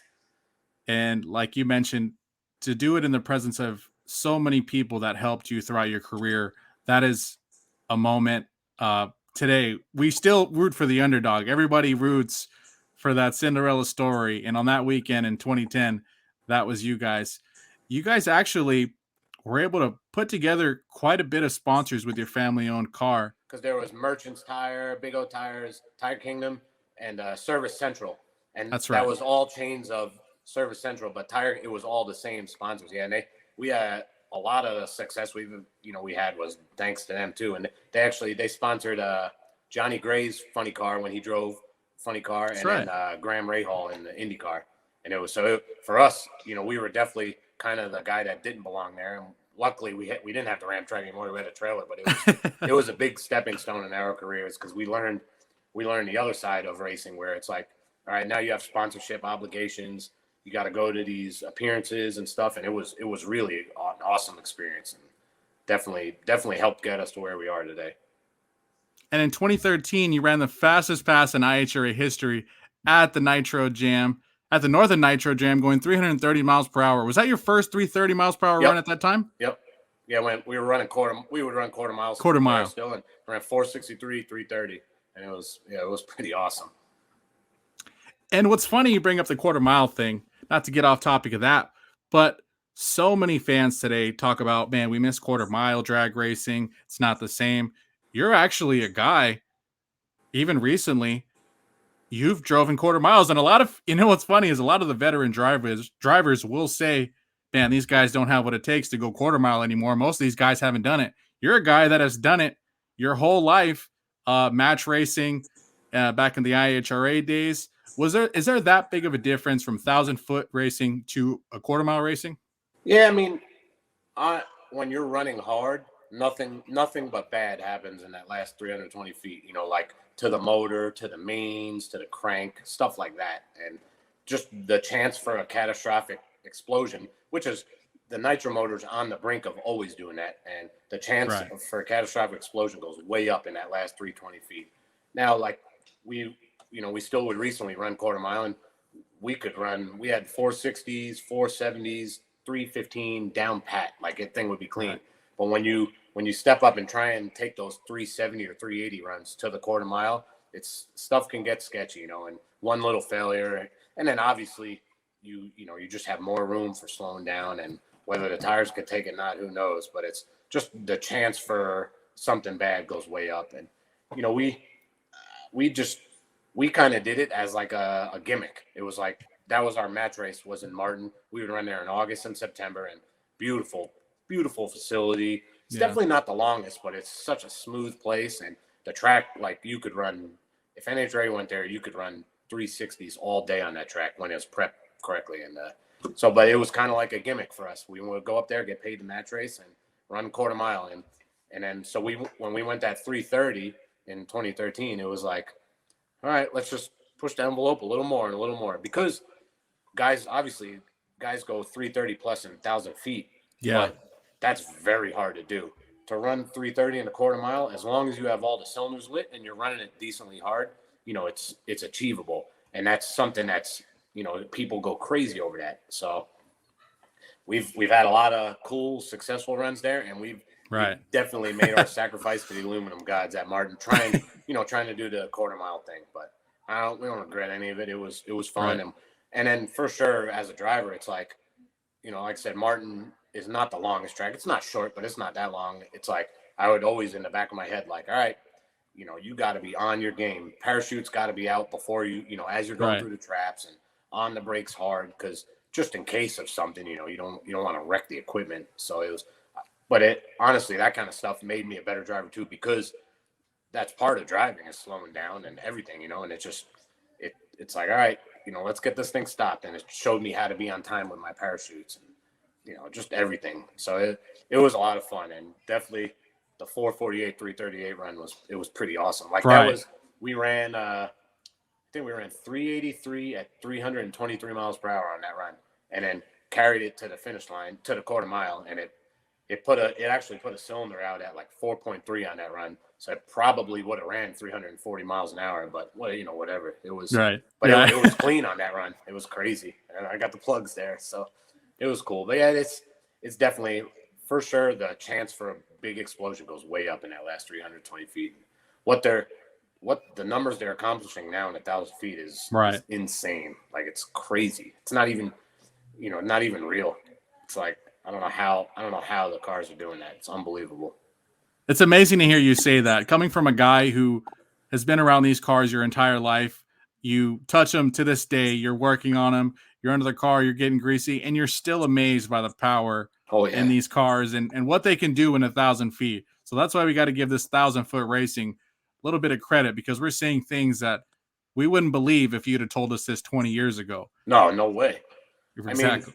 And like you mentioned, to do it in the presence of so many people that helped you throughout your career, that is a moment. Today, we still root for the underdog. Everybody roots for that Cinderella story. And on that weekend in 2010, that was you guys. You guys actually were able to put together quite a bit of sponsors with your family-owned car. Because there was Merchants Tire, Big O Tires, Tire Kingdom, and Service Central. And that's right. That was all chains of Service Central, but it was all the same sponsors. Yeah, and we had a lot of the success we had was thanks to them too. And they sponsored Johnny Gray's funny car when he drove funny car, that's and right. Then Graham Rahal in the Indy car. And it was for us, we were definitely kind of the guy that didn't belong there. And luckily we didn't have the Ram truck anymore. We had a trailer, but it was a big stepping stone in our careers because we learned the other side of racing where it's like, all right, now you have sponsorship obligations. You got to go to these appearances and stuff. And it was really an awesome experience, and definitely helped get us to where we are today. And in 2013, you ran the fastest pass in IHRA history at the Nitro Jam, at the Northern Nitro Jam, going 330 miles per hour. Was that your first 330 miles per hour run at that time? Yep. Yeah, when we would run quarter miles mile still, and ran 463, 330, and it was pretty awesome. And what's funny, you bring up the quarter mile thing, not to get off topic of that, but so many fans today talk about, man, we miss quarter mile drag racing. It's not the same. You're actually a guy, even recently, you've driven quarter miles. And a lot of, what's funny is a lot of the veteran drivers will say, man, these guys don't have what it takes to go quarter mile anymore. Most of these guys haven't done it. You're a guy that has done it your whole life, match racing back in the IHRA days. Is there that big of a difference from 1,000-foot racing to a quarter mile racing? Yeah, I mean, when you're running hard, nothing but bad happens in that last 320 feet. Like to the motor, to the mains, to the crank, stuff like that, and just the chance for a catastrophic explosion, which is the nitro motors on the brink of always doing that, and the chance for a catastrophic explosion goes way up in that last 320 feet. Now, like we still would recently run quarter mile, and we had 460s, 470s, 315 down pat, like that thing would be clean. But when you step up and try and take those 370 or 380 runs to the quarter mile, stuff can get sketchy, and one little failure, and then obviously you just have more room for slowing down, and whether the tires could take it or not, who knows? But it's just the chance for something bad goes way up. And we kind of did it as like a gimmick. It was like that was our match race was in Martin. We would run there in August and September, and beautiful facility. It's definitely not the longest, but it's such a smooth place, and the track, like you could run, if NHRA went there, you could run 360s all day on that track when it was prepped correctly. And but it was kind of like a gimmick for us. We would go up there, get paid the match race, and run quarter mile. And then so when we went that 330 in 2013, it was like, all right, let's just push the envelope a little more and a little more, because guys go 330 plus in 1,000 feet. Yeah. But that's very hard to do. To run 330 in a quarter mile, as long as you have all the cylinders lit and you're running it decently hard, it's achievable. And that's something that's, people go crazy over that. So we've had a lot of cool, successful runs there, and we've definitely made our sacrifice to the aluminum gods at Martin, trying to do the quarter mile thing. But we don't regret any of it. It was fun. Right. And then for sure, as a driver, it's like, like I said, Martin is not the longest track. It's not short, but it's not that long. It's like I would always in the back of my head, like, all right, you got to be on your game. Parachutes got to be out before you, as you're going through the traps, and on the brakes hard, because just in case of something, you don't want to wreck the equipment. So it was, but honestly, that kind of stuff made me a better driver too, because that's part of driving is slowing down and everything, and it's just, it's like, all right, let's get this thing stopped. And it showed me how to be on time with my parachutes and, just everything. So it was a lot of fun, and definitely the 448, 338 run was pretty awesome. Like we ran, I think we ran 383 at 323 miles per hour on that run, and then carried it to the finish line, to the quarter mile. And it actually put a cylinder out at like 4.3 on that run. So it probably would have ran 340 miles an hour, but whatever. It was right. But it was clean on that run. It was crazy. And I got the plugs there. So it was cool. But yeah, it's definitely, for sure, the chance for a big explosion goes way up in that last 320 feet. What the numbers they're accomplishing now in 1,000 feet is insane. Like, it's crazy. It's not even real. It's like, I don't know how the cars are doing that. It's unbelievable. It's amazing to hear you say that. Coming from a guy who has been around these cars your entire life, you touch them to this day, you're working on them, you're under the car, you're getting greasy, and you're still amazed by the power in these cars and what they can do in 1,000 feet. So that's why we got to give this 1,000-foot racing a little bit of credit, because we're seeing things that we wouldn't believe if you'd have told us this 20 years ago. No way. Exactly. I mean,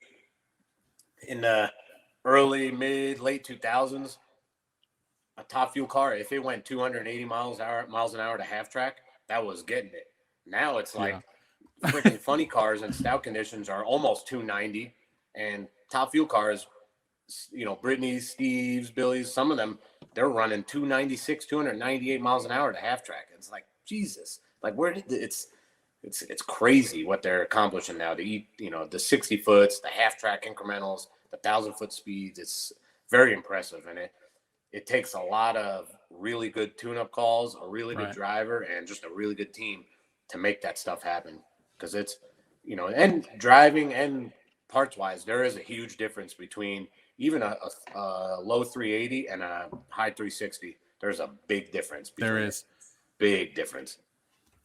in the early, late 2000s, a top fuel car, if it went 280 miles an hour to half track, that was getting it. Now it's like freaking funny cars and stout conditions are almost 290, and top fuel cars Brittany's, Steve's, Billy's, some of them, they're running 296, 298 miles an hour to half track. It's like, Jesus, like it's crazy what they're accomplishing now. The 60 foots, the half track incrementals, the 1,000-foot speeds. It's very impressive. And it takes a lot of really good tune-up calls, a really good driver, and just a really good team to make that stuff happen. Because it's, and driving and parts-wise, there is a huge difference between even a low 380 and a high 360. There's a big difference. There is. Big difference.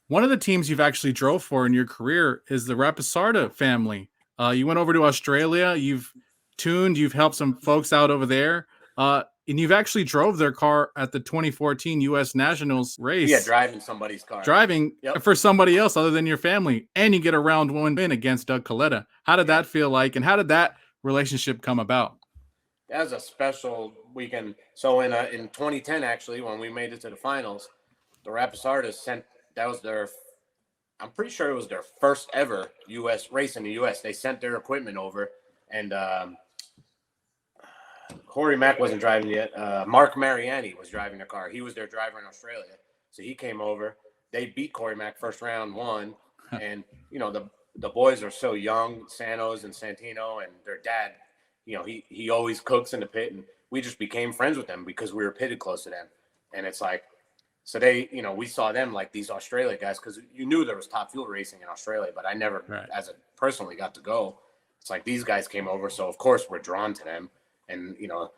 One of the teams you've actually drove for in your career is the Rapisarda family. You went over to Australia. You've tuned. You've helped some folks out over there. And you've actually drove their car at the 2014 U.S. Nationals race. Yeah, driving somebody's car. Driving for somebody else other than your family. And you get a round one win against Doug Coletta. How did that feel like? And how did that relationship come about? That was a special weekend. So in 2010, actually, when we made it to the finals, the Rapisardas sent – that was I'm pretty sure it was their first ever U.S. race in the U.S. They sent their equipment over, and Corey Mack wasn't driving yet. Mark Mariani was driving the car. He was their driver in Australia. So he came over. They beat Corey Mack first round, won. And, the boys are so young, Santos and Santino, and their dad, he always cooks in the pit. And we just became friends with them because we were pitted close to them. And it's like, so they, we saw them like these Australia guys, because you knew there was Top Fuel racing in Australia, but I never, personally got to go. It's like these guys came over, so of course we're drawn to them, and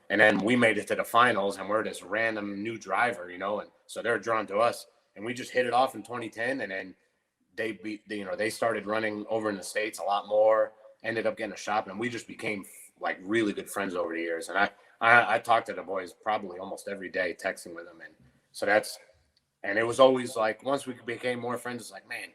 and then we made it to the finals, and we're this random new driver, and so they're drawn to us, and we just hit it off in 2010, and then they started running over in the States a lot more, ended up getting a shop, and we just became like really good friends over the years, and I talked to the boys probably almost every day, texting with them, and so and it was always like, once we became more friends, it's like, man,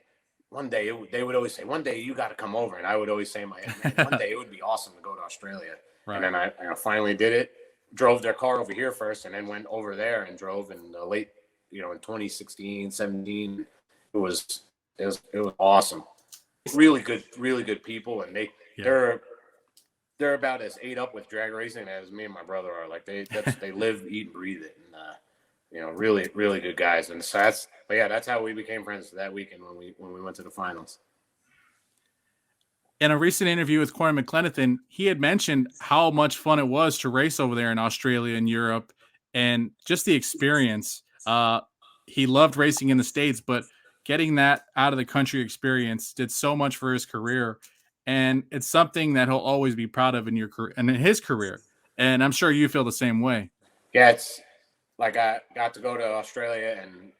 one day they would always say, one day you got to come over. And I would always say in my head, man, one day it would be awesome to go to Australia. And then I finally did it, drove their car over here first, and then went over there and drove in the late, in 2016, 17. It was awesome. Really good people. And they're about as ate up with drag racing as me and my brother are. Like they live, eat, and breathe it. And, really, really good guys. And so that's how we became friends that weekend when we went to the finals. In a recent interview with Corey McLenithan, he had mentioned how much fun it was to race over there in Australia and Europe, and just the experience. He loved racing in the States, but getting that out of the country experience did so much for his career. And it's something that he'll always be proud of in your career and in his career. And I'm sure you feel the same way. Yeah, it's like I got to go to Australia and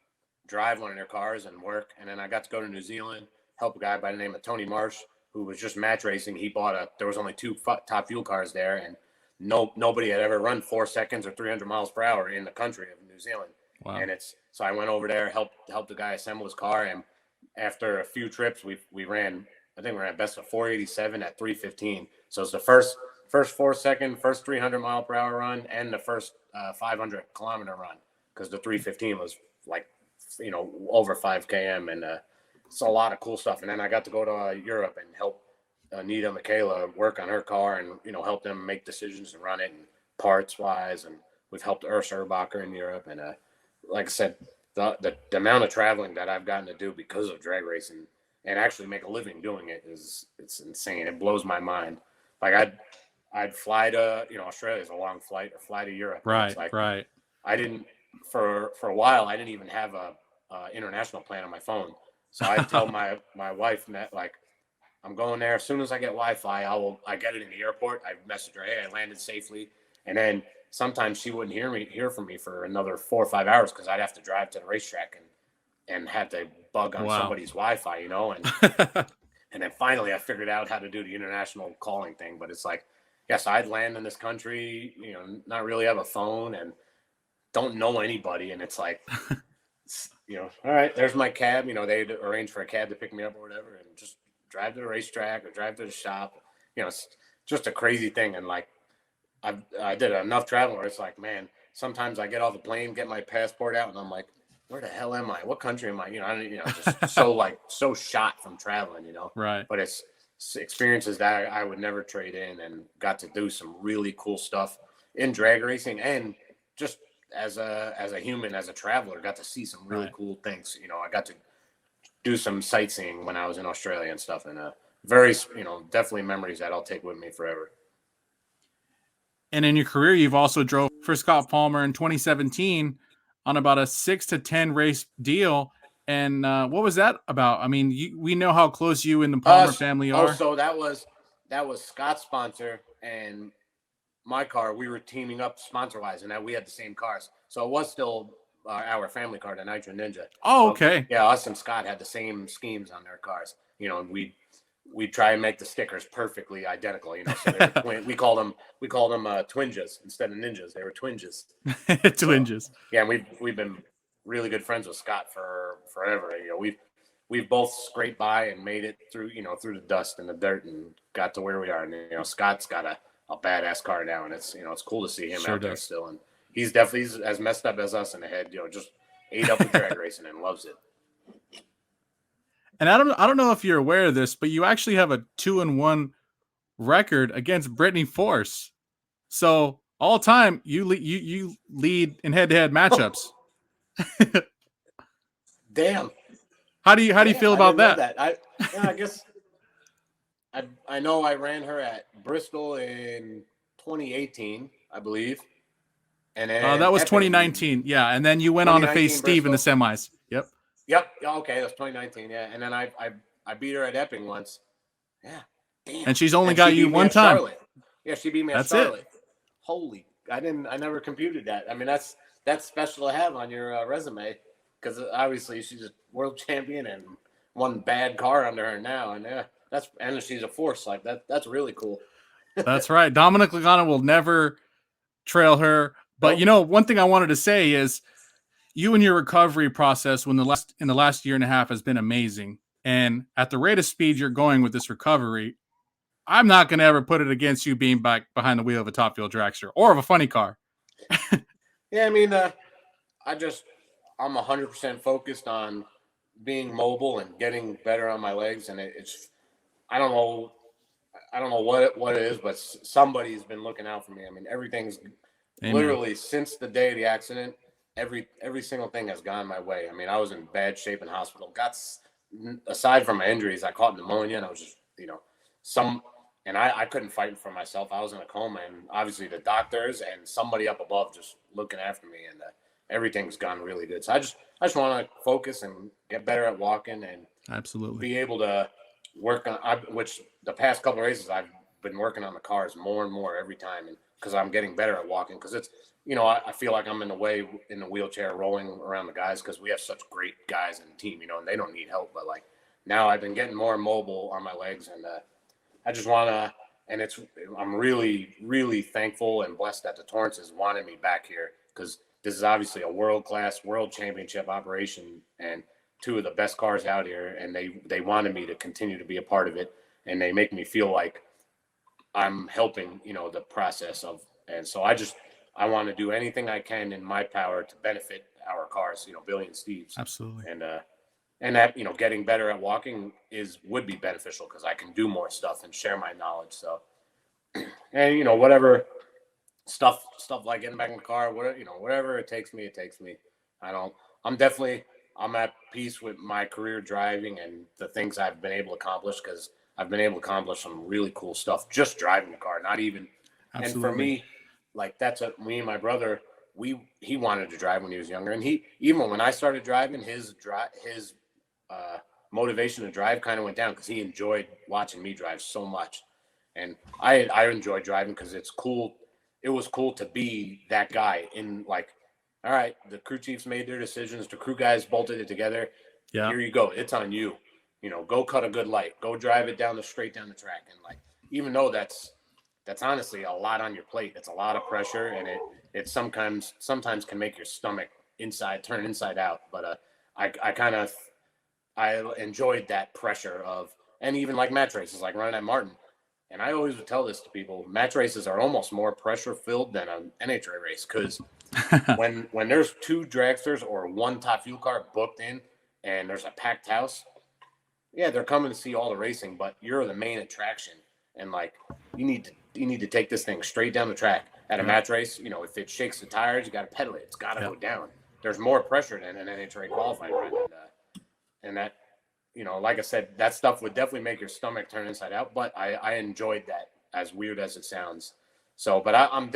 drive one of their cars and work. And then I got to go to New Zealand, help a guy by the name of Tony Marsh, who was just match racing. He there was only 2 Top Fuel cars there, and nobody had ever run 4 seconds or 300 miles per hour in the country of New Zealand. Wow. And so I went over there, helped the guy assemble his car. And after a few trips, we ran, I think we ran best of 487 at 315. So it's the first 4 second, first 300 mile per hour run, and the first 500 kilometer run, because the 315 was like, over 5 km, and it's a lot of cool stuff. And then I got to go to Europe and help Anita Michaela work on her car, and help them make decisions and run it, and parts wise. And we've helped Urs Erbacher in Europe, and like I said, the amount of traveling that I've gotten to do because of drag racing and actually make a living doing it it's insane. It blows my mind. Like I'd fly to, Australia is a long flight, or fly to Europe. Right, like, right. I didn't, for a while, I didn't even have a international plan on my phone. So I tell my wife that, like, I'm going there. As soon as I get Wi-Fi, I get it in the airport. I message her, hey, I landed safely. And then sometimes she wouldn't hear from me for another 4 or 5 hours, because I'd have to drive to the racetrack and have to bug on somebody's Wi-Fi, and and then finally I figured out how to do the international calling thing. But it's like, yes, I'd land in this country, not really have a phone and don't know anybody. And it's like, all right, there's my cab. They'd arrange for a cab to pick me up or whatever, and just drive to the racetrack or drive to the shop. It's just a crazy thing. And like, I did enough travel where it's like, man, sometimes I get off the plane, get my passport out, and I'm like, where the hell am I? What country am I? Just so shot from traveling, Right. But it's experiences that I would never trade in, and got to do some really cool stuff in drag racing, and just as a human, as a traveler, got to see some really cool things. You know, I got to do some sightseeing when I was in Australia and stuff, and very, definitely memories that I'll take with me forever. And in your career, you've also drove for Scott Palmer in 2017 on about a 6 to 10 race deal. And what was that about? I mean, we know how close you and the Palmer family are. So that was Scott's sponsor and my car. We were teaming up sponsor wise, and that we had the same cars. So it was still our family car, the Nitro Ninja. Oh, okay. But, yeah, us and Scott had the same schemes on their cars. You know, and we try and make the stickers perfectly identical. You know, so they were we called them twinjas instead of ninjas. They were twinjas. Twinjas. So, yeah, and we've been really good friends with Scott for forever. You know, we've both scraped by and made it through, through the dust and the dirt and got to where we are. And, Scott's got a badass car now, and it's cool to see him out there still. And he's definitely as messed up as us in the head, just ate up with drag racing and loves it. And I don't know if you're aware of this, but you actually have a 2-1 record against Brittany Force. So all time you lead in head-to-head matchups. Damn. How do you feel about that? I guess I know I ran her at Bristol in 2018, I believe. And then that was 2019. Yeah, and then you went on to face Steve Bristol. In the semis. Yep. Okay, that's 2019. Yeah, and then I beat her at Epping once. Yeah. Damn. And she's only got you one time. Charlotte. Yeah, she beat me at Charlotte. It. Holy! I never computed that. I mean, that's special to have on your resume, because obviously she's a world champion and one bad car under her now, and and she's a force like that. That's really cool. That's right. Dominic Lagana will never trail her. But one thing I wanted to say is, you and your recovery process in the last year and a half has been amazing. And at the rate of speed you're going with this recovery, I'm not going to ever put it against you being back behind the wheel of a top fuel dragster or of a funny car. Yeah, I mean, I'm 100% focused on being mobile and getting better on my legs. And I don't know what it is, but somebody's been looking out for me. I mean, everything's literally since the day of the accident. Every single thing has gone my way. I mean, I was in bad shape in hospital. Aside from my injuries, I caught pneumonia, and I was just, and I couldn't fight for myself. I was in a coma, and obviously the doctors and somebody up above just looking after me, and everything's gone really good. So I just want to focus and get better at walking, and absolutely be able to work on. Which the past couple of races I've been working on the cars more and more every time, and because I'm getting better at walking, because it's. I feel like I'm in the wheelchair rolling around the guys, because we have such great guys in the team, and they don't need help. But like now I've been getting more mobile on my legs, and I just want to, and I'm really, really thankful and blessed that the Torrances wanted me back here, because this is obviously a world-class world championship operation and two of the best cars out here. And they wanted me to continue to be a part of it. And they make me feel like I'm helping, the process of, and so I want to do anything I can in my power to benefit our cars, Billy and Steve's. Absolutely. And that, getting better at walking would be beneficial, because I can do more stuff and share my knowledge. So, and, whatever stuff like getting back in the car, whatever it takes me, it takes me. I'm at peace with my career driving and the things I've been able to accomplish, because I've been able to accomplish some really cool stuff just driving the car, not even. Absolutely. And for me, like me and my brother, he wanted to drive when he was younger, and even when I started driving, his motivation to drive kind of went down, because he enjoyed watching me drive so much, and I enjoy driving because it's cool. It was cool to be that guy in, like, all right, the crew chiefs made their decisions, the crew guys bolted it together. Yeah, here you go. It's on you. Go cut a good light. Go drive it straight down the track, and like, even though that's honestly a lot on your plate. It's a lot of pressure, and it sometimes can make your stomach turn inside out. But I enjoyed that pressure of, and even like match races, like running at Martin. And I always would tell this to people: match races are almost more pressure filled than an NHRA race, because when there's two dragsters or one top fuel car booked in, and there's a packed house, yeah, they're coming to see all the racing, but you're the main attraction, and like you need to take this thing straight down the track. At a match race, you know, if it shakes the tires, you got to pedal it. It's got to go down. There's more pressure than an NHRA qualifying run, and that, you know, like I said, that stuff would definitely make your stomach turn inside out. But I enjoyed that, as weird as it sounds. So, but I'm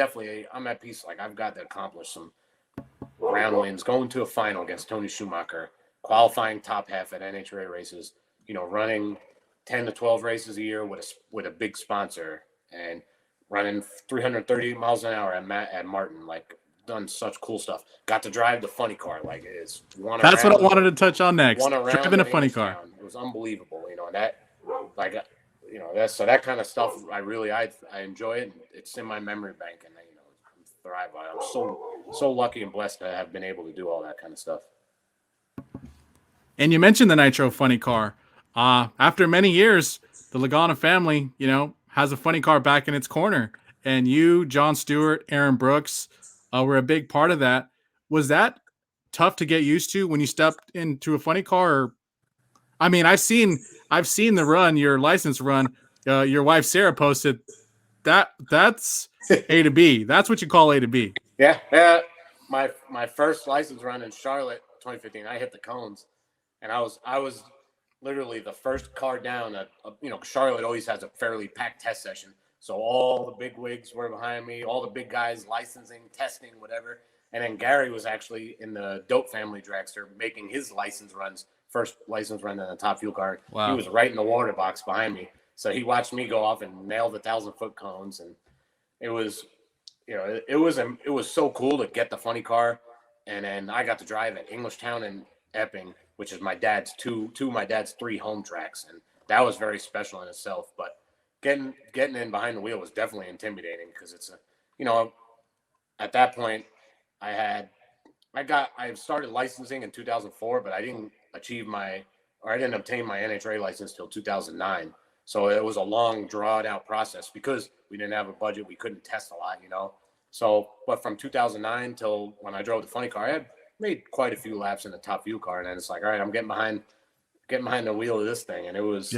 at peace. Like I've got to accomplish some round wins, going to a final against Tony Schumacher, qualifying top half at NHRA races. You know, running 10 to 12 races a year with a big sponsor, and running 330 miles an hour at Martin. Like, done such cool stuff. Got to drive the funny car. Like, it's one That's around, what I wanted to touch on next. One around Driving a funny car. It was unbelievable. You know, and that, like, you know, that kind of stuff. I enjoy it. It's in my memory bank, and you know, I thrive on it. I'm so lucky and blessed to have been able to do all that kind of stuff. And you mentioned the Nitro funny car. After many years, the Lagana family, you know, has a funny car back in its corner. And you, John Stewart, Aaron Brooks, were a big part of that. Was that tough to get used to when you stepped into a funny car? Or, I mean, I've seen the run, your license run. Your wife Sarah posted that. That's A to B. That's what you call A to B. Yeah. My first license run in Charlotte, 2015, I hit the cones, and I was literally the first car down. You know, Charlotte always has a fairly packed test session, so all the big wigs were behind me, all the big guys licensing, testing, whatever. And then Gary was actually in the Dope Family Dragster making his first license run in a top fuel car. Wow. He was right in the water box behind me, so he watched me go off and nail the 1,000-foot cones, and it was, you know, it was so cool to get the funny car. And then I got to drive at Englishtown and Epping, which is my dad's two of my dad's 3 home tracks, and that was very special in itself. But getting in behind the wheel was definitely intimidating, because it's you know, at that point I started licensing in 2004, but I didn't obtain my NHRA license till 2009. So it was a long, drawn out process because we didn't have a budget. We couldn't test a lot, you know. So, but from 2009 till when I drove the funny car, I had made quite a few laps in the top fuel car, and then it's like, all right, I'm getting behind the wheel of this thing. And it was,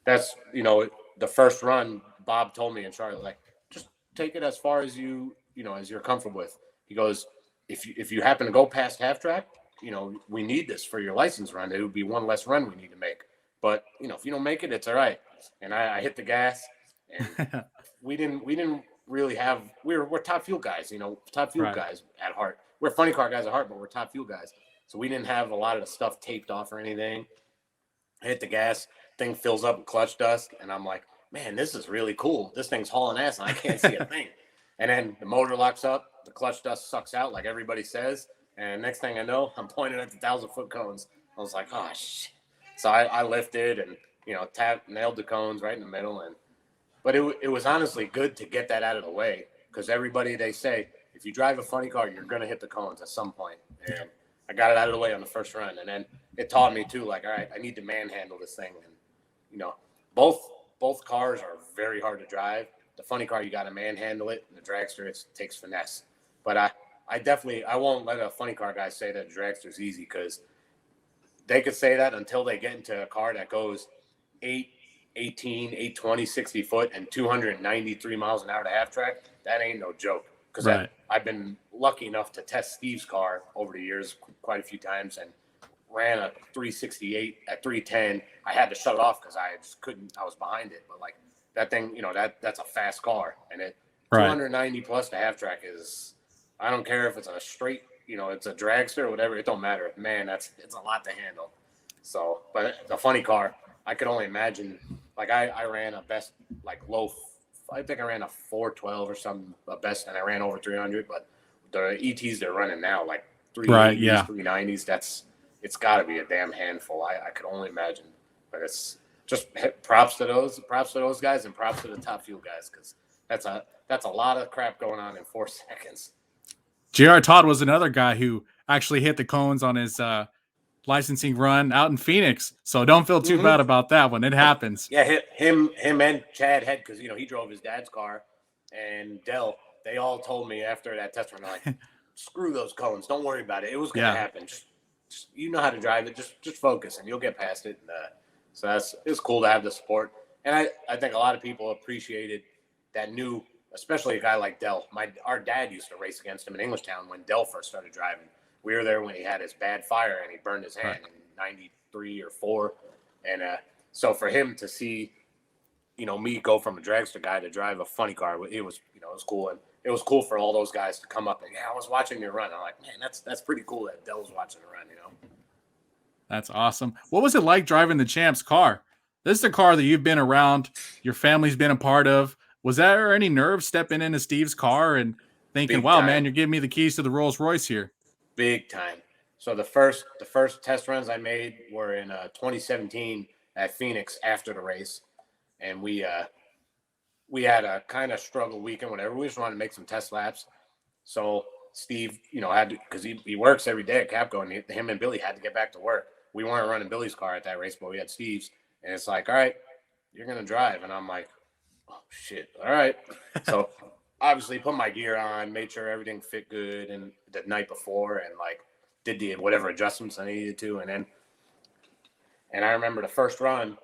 that's, you know, the first run, Bob told me in Charlotte, like, just take it as far as you know, as you're comfortable with. He goes, if you happen to go past half track, you know, we need this for your license run. It would be one less run we need to make. But, you know, if you don't make it, it's all right. And I hit the gas, and we didn't really have, we're top fuel guys, you know, top fuel guys at heart. We're funny car guys at heart, but we're top fuel guys. So we didn't have a lot of the stuff taped off or anything. I hit the gas, thing fills up with clutch dust, and I'm like, man, this is really cool. This thing's hauling ass, and I can't see a thing. And then the motor locks up, the clutch dust sucks out, like everybody says. And next thing I know, I'm pointing at the 1,000-foot cones. I was like, oh, shit. So I lifted and, you know, nailed the cones right in the middle. But it was honestly good to get that out of the way, because everybody, they say, if you drive a funny car, you're going to hit the cones at some point. And I got it out of the way on the first run. And then it taught me, too, like, all right, I need to manhandle this thing. And, you know, both cars are very hard to drive. The funny car, you got to manhandle it. And the dragster, it takes finesse. But I won't let a funny car guy say that the dragster's easy, because they could say that until they get into a car that goes 18, 820, 60 foot and 293 miles an hour to half track. That ain't no joke. Because I've been lucky enough to test Steve's car over the years quite a few times, and ran a 368 at 310. I had to shut it off because I just couldn't. I was behind it. But like that thing, you know, that's a fast car, and it 290 plus to half track is. I don't care if it's a straight, you know, it's a dragster or whatever. It don't matter. Man, it's a lot to handle. So, but the funny car, I could only imagine. Like I ran a best, like low. I think I ran a 412 or something, a best, and I ran over 300. But the ETs they're running now, like 380s, 390s, it's got to be a damn handful. I could only imagine. But it's just props to those guys, and props to the top fuel guys, because that's a lot of crap going on in 4 seconds. J.R. Todd was another guy who actually hit the cones on his licensing run out in Phoenix. So don't feel too bad about that one. It happens. Yeah, him and Chad Head, because, you know, he drove his dad's car, and Dell, they all told me after that test run, like, screw those cones. Don't worry about it. It was going to happen. Just you know how to drive it. Just focus, and you'll get past it. And So it's cool to have the support. And I think a lot of people appreciated that new, especially a guy like Dell. Our dad used to race against him in Englishtown when Dell first started driving. We were there when he had his bad fire and he burned his hand in 93 or 4. And so for him to see, me go from a dragster guy to drive a funny car, it was cool. And it was cool for all those guys to come up and, I was watching you run. I'm like, man, that's pretty cool that Dell's watching it run, That's awesome. What was it like driving the Champ's car? This is a car that you've been around, your family's been a part of. Was there any nerves stepping into Steve's car and thinking, Big wow, time. man, you're giving me the keys to the Rolls Royce here? Big time. So the first test runs I made were in 2017 at Phoenix after the race. And we had a kind of struggle weekend, whatever. We just wanted to make some test laps. So Steve, had to, because he works every day at Capco, and him and Billy had to get back to work. We weren't running Billy's car at that race, but we had Steve's. And it's like, all right, you're going to drive. And I'm like, oh, shit. All right. So obviously put my gear on, made sure everything fit good and the night before, and did whatever adjustments I needed to. And I remember the first run,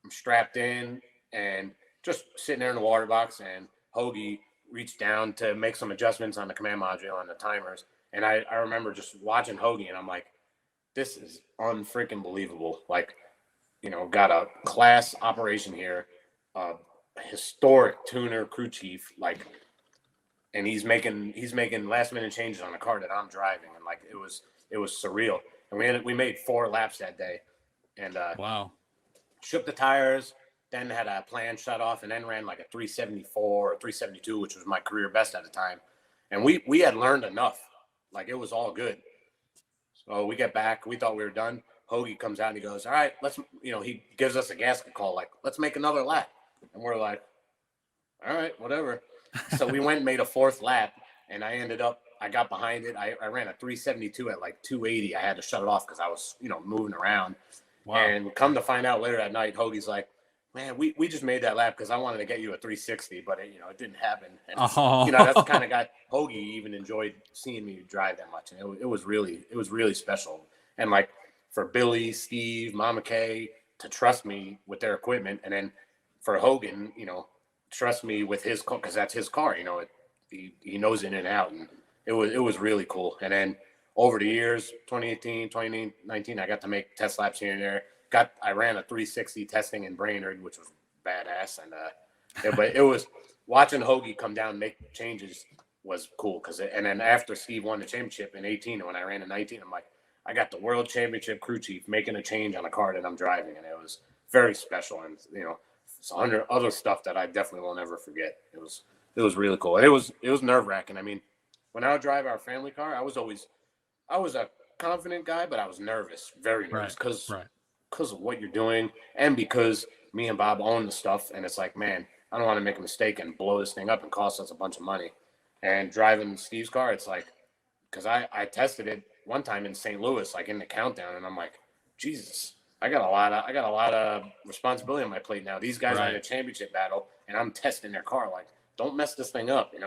I'm strapped in and just sitting there in the water box, and Hoagie reached down to make some adjustments on the command module on the timers. And I remember just watching Hoagie, and I'm like, this is unfreaking believable. Got a class operation here, historic tuner crew chief, and he's making last minute changes on a car that I'm driving, and it was surreal. And we made 4 laps that day, and wow, shook the tires, then had a plan shut off, and then ran a 374 or 372, which was my career best at the time. And we had learned enough, it was all good. So we get back, we thought we were done. Hoagie comes out and he goes, all right, let's, he gives us a gasket call, let's make another lap. And we're like, all right, whatever. So we went and made a 4th lap, and I got behind it. I ran a 372 at 280. I had to shut it off because I was, moving around. Wow. And come to find out later that night, Hoagie's like, man, we just made that lap because I wanted to get you a 360, but it didn't happen. And that's the kind of guy Hoagie even enjoyed seeing me drive that much. And it was really special. And for Billy, Steve, Mama Kay to trust me with their equipment, and then for Hogan, trust me with his car, because that's his car. He knows in and out, and it was really cool. And then over the years, 2018, 2019, I got to make test laps here and there. I ran a 360 testing in Brainerd, which was badass. And but it was watching Hoagie come down and make changes was cool. And then after Steve won the championship in 18, and when I ran in 19, I'm like, I got the world championship crew chief making a change on a car that I'm driving, and it was very special. And it's other stuff that I definitely will never forget. It was really cool. And it was nerve wracking. I mean, when I would drive our family car, I was a confident guy, but I was nervous, very nervous, because of what you're doing, and because me and Bob own the stuff, and it's like, man, I don't want to make a mistake and blow this thing up and cost us a bunch of money. And driving Steve's car, it's like, because I tested it one time in St. Louis, in the countdown, and I'm like, Jesus, I got a lot of responsibility on my plate now. These guys are in a championship battle, and I'm testing their car. Don't mess this thing up, And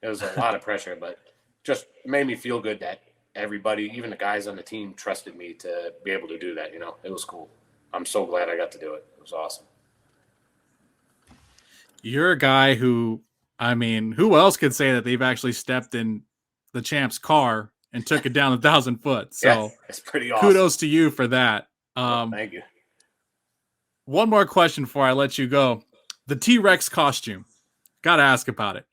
it was a lot of pressure, but just made me feel good that everybody, even the guys on the team, trusted me to be able to do that. It was cool. I'm so glad I got to do it. It was awesome. You're a guy who, who else could say that they've actually stepped in the Champ's car and took it down 1,000 foot? So yeah, it's pretty awesome. Kudos to you for that. Thank you. One more question before I let you go. The T-Rex costume. Got to ask about it.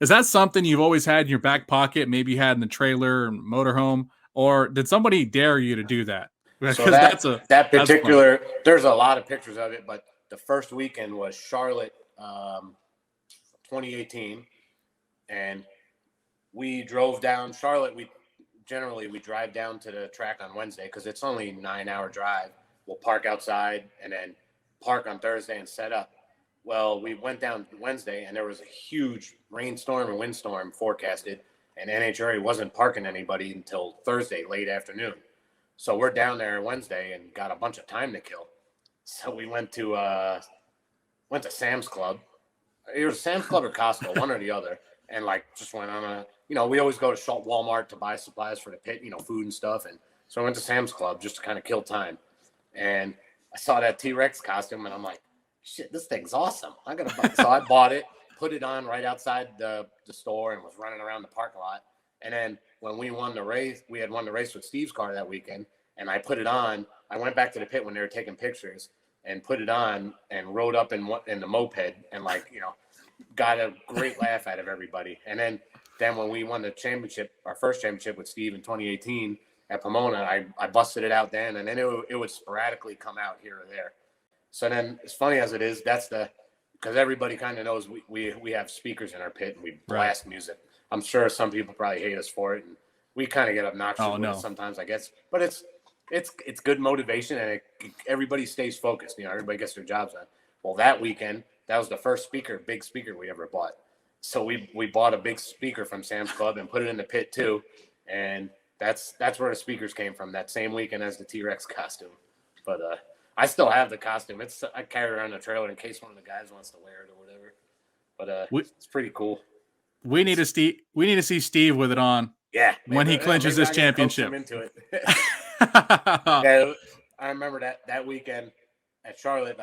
Is that something you've always had in your back pocket? Maybe you had in the trailer and motorhome, or did somebody dare you to do that? So that particular, there's a lot of pictures of it, but the first weekend was Charlotte, 2018, and we drove down Charlotte. We drive down to the track on Wednesday because it's only a 9-hour drive. We'll park outside and then park on Thursday and set up. Well, we went down Wednesday, and there was a huge rainstorm and windstorm forecasted, and NHRA wasn't parking anybody until Thursday, late afternoon. So we're down there Wednesday and got a bunch of time to kill. So we went to Sam's Club. It was Sam's Club or Costco, one or the other, and just went on we always go to Walmart to buy supplies for the pit, food and stuff. And so I went to Sam's Club just to kind of kill time. And I saw that T-Rex costume, and I'm like, shit, this thing's awesome. I'm gonna buy it. So I bought it, put it on right outside the store, and was running around the parking lot. And then when we won the race, we had won the race with Steve's car that weekend, and I put it on. I went back to the pit when they were taking pictures and put it on and rode up in the moped and, like, you know, got a great laugh out of everybody. And then when we won the championship, our first championship with Steve in 2018 at Pomona, I busted it out then, and then it would sporadically come out here or there. So then, as funny as it is, because everybody kind of knows we have speakers in our pit and we blast music. I'm sure some people probably hate us for it, and we kind of get obnoxious with it sometimes, I guess. But it's good motivation, and everybody stays focused. You know, everybody gets their jobs done. Well, that weekend, that was the first big speaker we ever bought. So we bought a big speaker from Sam's Club and put it in the pit too, and that's where the speakers came from that same weekend as the T-Rex costume. But I still have the costume. I carry it around the trailer in case one of the guys wants to wear it or whatever. But it's pretty cool. We need to see Steve with it on. Yeah, when he clinches this championship. Into it. Yeah, I remember that weekend at Charlotte.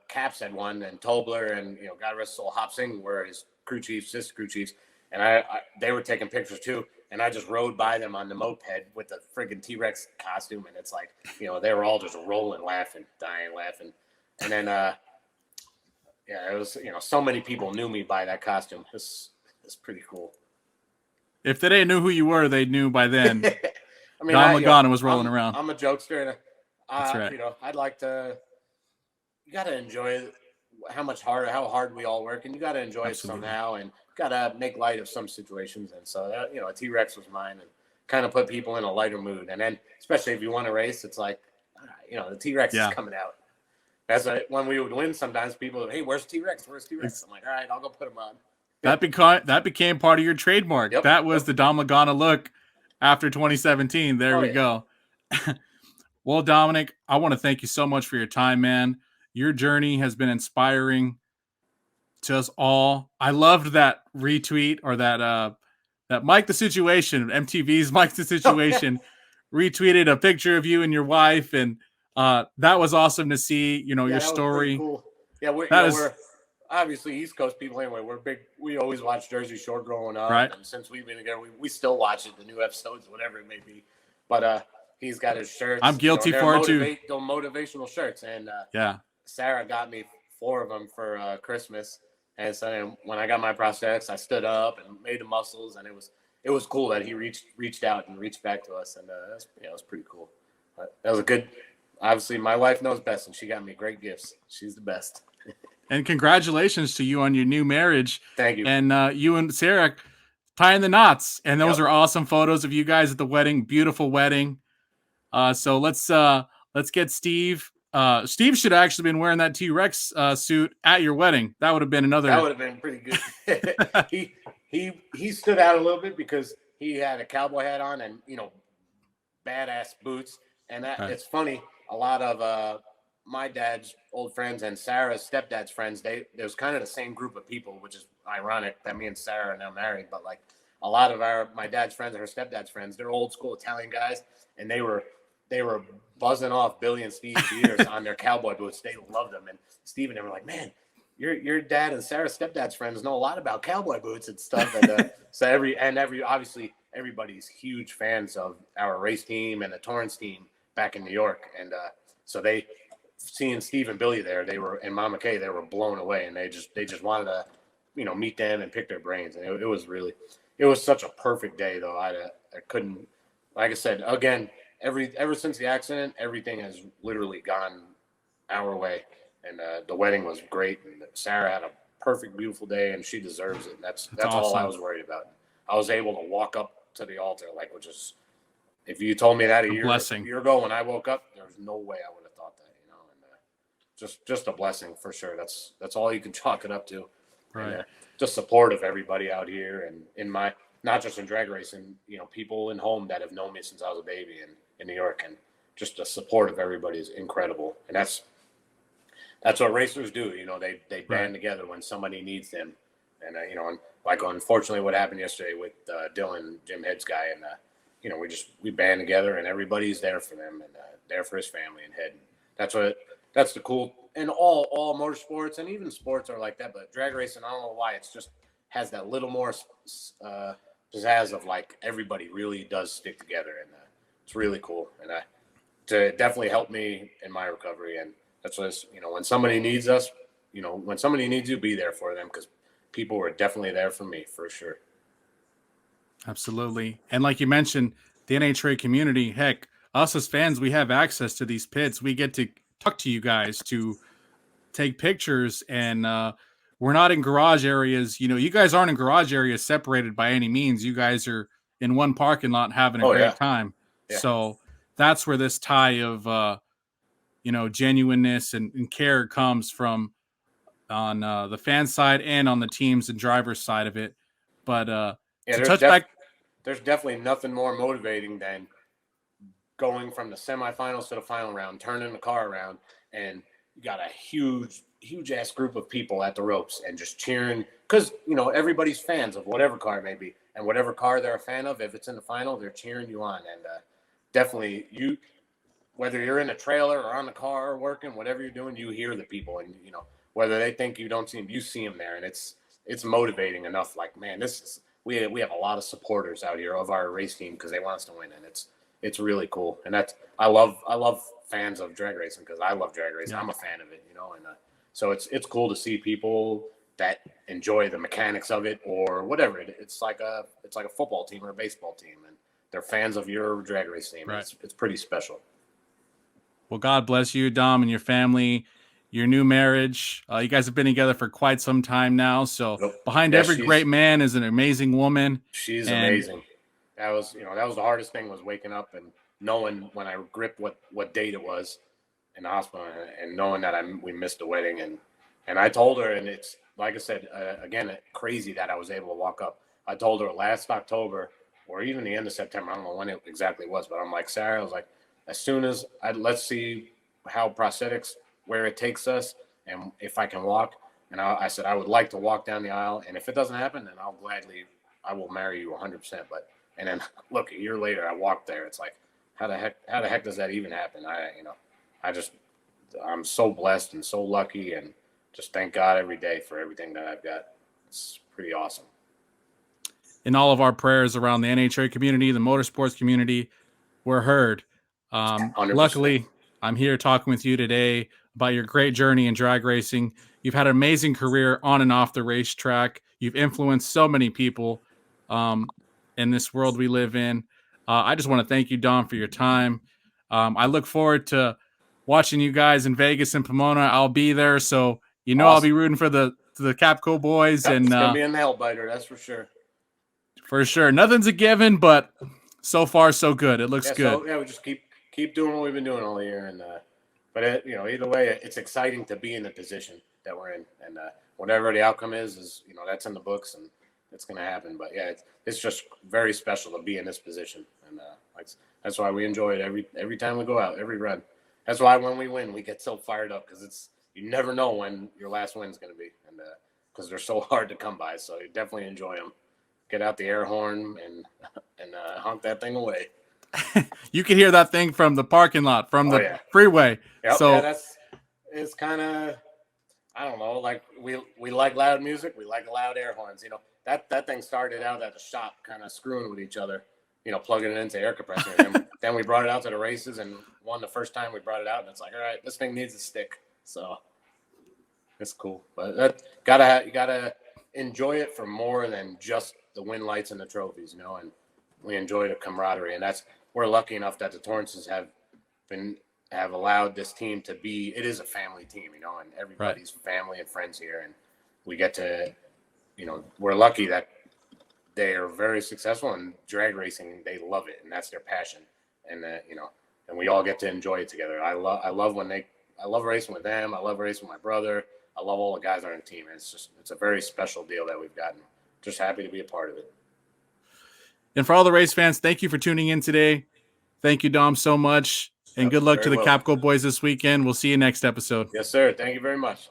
Caps had won, and Tobler and, you know, God rest his soul, Hop Sing were his crew chiefs, sister crew chiefs, and they were taking pictures too. And I just rode by them on the moped with the friggin' T-Rex costume, and it's like, you know, they were all just rolling, laughing, dying, laughing. And then, yeah, it was, you know, so many people knew me by that costume. It's pretty cool. If they didn't know who you were, they knew by then. I mean, Don Lagana was rolling around. I'm a jokester, and That's right. you know, I'd like to. You got to enjoy how hard we all work, and you got to enjoy it somehow, and got to make light of some situations. And so, you know, a T-Rex was mine, and kind of put people in a lighter mood. And then, especially if you want to race, it's like, you know, the T-Rex is coming out. When we would win, sometimes people would, hey, where's T-Rex? Where's T-Rex? I'm like, all right, I'll go put him on. That became part of your trademark. Yep. That was the Dom Lagana look after 2017. There we go. Well, Dominic, I want to thank you so much for your time, man. Your journey has been inspiring to us all. I loved that retweet, or that Mike the Situation, MTV's Mike the Situation, retweeted a picture of you and your wife, and that was awesome to see. You know, your story. Cool. Yeah, we're obviously East Coast people anyway. We're big. We always watch Jersey Shore growing up, right? And since we've been together, we still watch it, the new episodes, whatever it may be. But he's got his shirts. I'm guilty for it too. They're motivational shirts, and yeah, Sarah got me 4 of them for Christmas. And so when I got my prosthetics, I stood up and made the muscles, and it was cool that he reached out and reached back to us, and it was pretty cool. That was a good. Obviously, my wife knows best, and she got me great gifts. She's the best. And congratulations to you on your new marriage. Thank you. And you and Sarah tying the knots. And those are awesome photos of you guys at the wedding. Beautiful wedding. So let's get Steve. Steve should have actually been wearing that T-Rex suit at your wedding. That would have been another. That would have been pretty good. he stood out a little bit because he had a cowboy hat on and, you know, badass boots. And it's funny. A lot of my dad's old friends and Sarah's stepdad's friends, there was kind of the same group of people, which is ironic that me and Sarah are now married. But like a lot of my dad's friends and her stepdad's friends, they're old school Italian guys, and they were buzzing off Billy and Steve's ears on their cowboy boots. They loved them, and Steve and they were like, "Man, your dad and Sarah's stepdad's friends know a lot about cowboy boots and stuff." And obviously everybody's huge fans of our race team and the Torrence team back in New York, and so seeing Steve and Billy there, they were, and Mama Kay, they were blown away, and they just wanted to, you know, meet them and pick their brains. And it was such a perfect day, though. I couldn't, like I said, again, ever since the accident, everything has literally gone our way, and the wedding was great, and Sarah had a perfect, beautiful day, and she deserves it. And that's awesome. All I was worried about. I was able to walk up to the altar, which is, if you told me that a year ago when I woke up, there's no way I would have thought that, you know. And just a blessing for sure. That's all you can chalk it up to. Right. And, just support of everybody out here, and in my, not just in drag racing, you know, people in home that have known me since I was a baby in New York, and just the support of everybody is incredible. And that's what racers do. You know, they band together when somebody needs them. And you know, and like unfortunately what happened yesterday with Dylan, Jim Head's guy, and you know, we band together, and everybody's there for them, and there for his family and Head. That's that's the cool. And all motorsports and even sports are like that. But drag racing, I don't know why, it's just has that little more pizzazz of like everybody really does stick together, and it's really cool. And to definitely help me in my recovery. And that's what when somebody needs us, when somebody needs you, be there for them, because people were definitely there for me for sure. Absolutely. And like you mentioned, the NHRA community, heck, us as fans, we have access to these pits. We get to talk to you guys, to take pictures, and we're not in garage areas. You guys aren't in garage areas separated by any means. You guys are in one parking lot having a great time. Yeah. So that's where this tie of genuineness and care comes from, on the fan side and on the teams and drivers side of it. But there's definitely nothing more motivating than going from the semifinals to the final round, turning the car around, and you got a huge ass group of people at the ropes and just cheering, because everybody's fans of whatever car it may be, and whatever car they're a fan of, if it's in the final, they're cheering you on. And definitely, whether you're in a trailer or on the car working, whatever you're doing, you hear the people, and whether they think you don't see them, you see them there, and it's motivating enough. Like, man, we have a lot of supporters out here of our race team because they want us to win, and it's really cool. And I love fans of drag racing, because I love drag racing. Yeah. I'm a fan of it, and so it's cool to see people that enjoy the mechanics of it, or whatever. It's like a football team or a baseball team, and they're fans of your drag race team. Right. It's pretty special. Well, God bless you, Dom, and your family, your new marriage. You guys have been together for quite some time now. So behind every great man is an amazing woman. She's amazing. That was the hardest thing, was waking up and knowing when I gripped what date it was in the hospital, and knowing that we missed the wedding. And I told her, and it's like I said, again, crazy that I was able to walk up. I told her last October, or even the end of September, I don't know when it exactly was, but I'm like, Sarah, I was like, as soon as let's see how prosthetics, where it takes us, and if I can walk. And I said, I would like to walk down the aisle, and if it doesn't happen, then I will marry you 100%. And then look, a year later, I walked there. It's like, how the heck does that even happen? I'm so blessed and so lucky, and just thank God every day for everything that I've got. It's pretty awesome. In all of our prayers around the NHRA community, the motorsports community, were heard. Luckily, I'm here talking with you today about your great journey in drag racing. You've had an amazing career on and off the racetrack. You've influenced so many people in this world we live in. I just want to thank you, Dom, for your time. I look forward to watching you guys in Vegas and Pomona. I'll be there, so awesome. I'll be rooting for the Capco boys. Yep, and it's gonna be a nail biter, that's for sure. For sure, nothing's a given, but so far so good. It looks good. So, we just keep doing what we've been doing all year, and but either way, it's exciting to be in the position that we're in, and whatever the outcome is that's in the books, and it's gonna happen. But yeah, it's just very special to be in this position, and that's why we enjoy it every time we go out, every run. That's why when we win, we get so fired up, because you never know when your last win's gonna be, and because they're so hard to come by. So you definitely enjoy them. Get out the air horn and honk that thing away. You can hear that thing from the parking lot, from the freeway. Yep, so it's kind of, I don't know, like we like loud music, we like loud air horns. That thing started out at the shop, kind of screwing with each other, plugging it into air compressor. And then we brought it out to the races and won the first time we brought it out, and it's like, all right, this thing needs a stick. So it's cool, but you gotta enjoy it for more than just the win lights and the trophies, and we enjoy the camaraderie, and we're lucky enough that the Torrances have allowed this team to be. It is a family team, and everybody's family and friends here, and we get to, we're lucky that they are very successful in drag racing. They love it, and that's their passion, and and we all get to enjoy it together. I love racing with them. I love racing with my brother. I love all the guys on the team. It's a very special deal that we've gotten. Just happy to be a part of it. And for all the race fans, thank you for tuning in today. Thank you, Dom, so much. And good luck to the Capco boys this weekend. We'll see you next episode. Yes, sir. Thank you very much.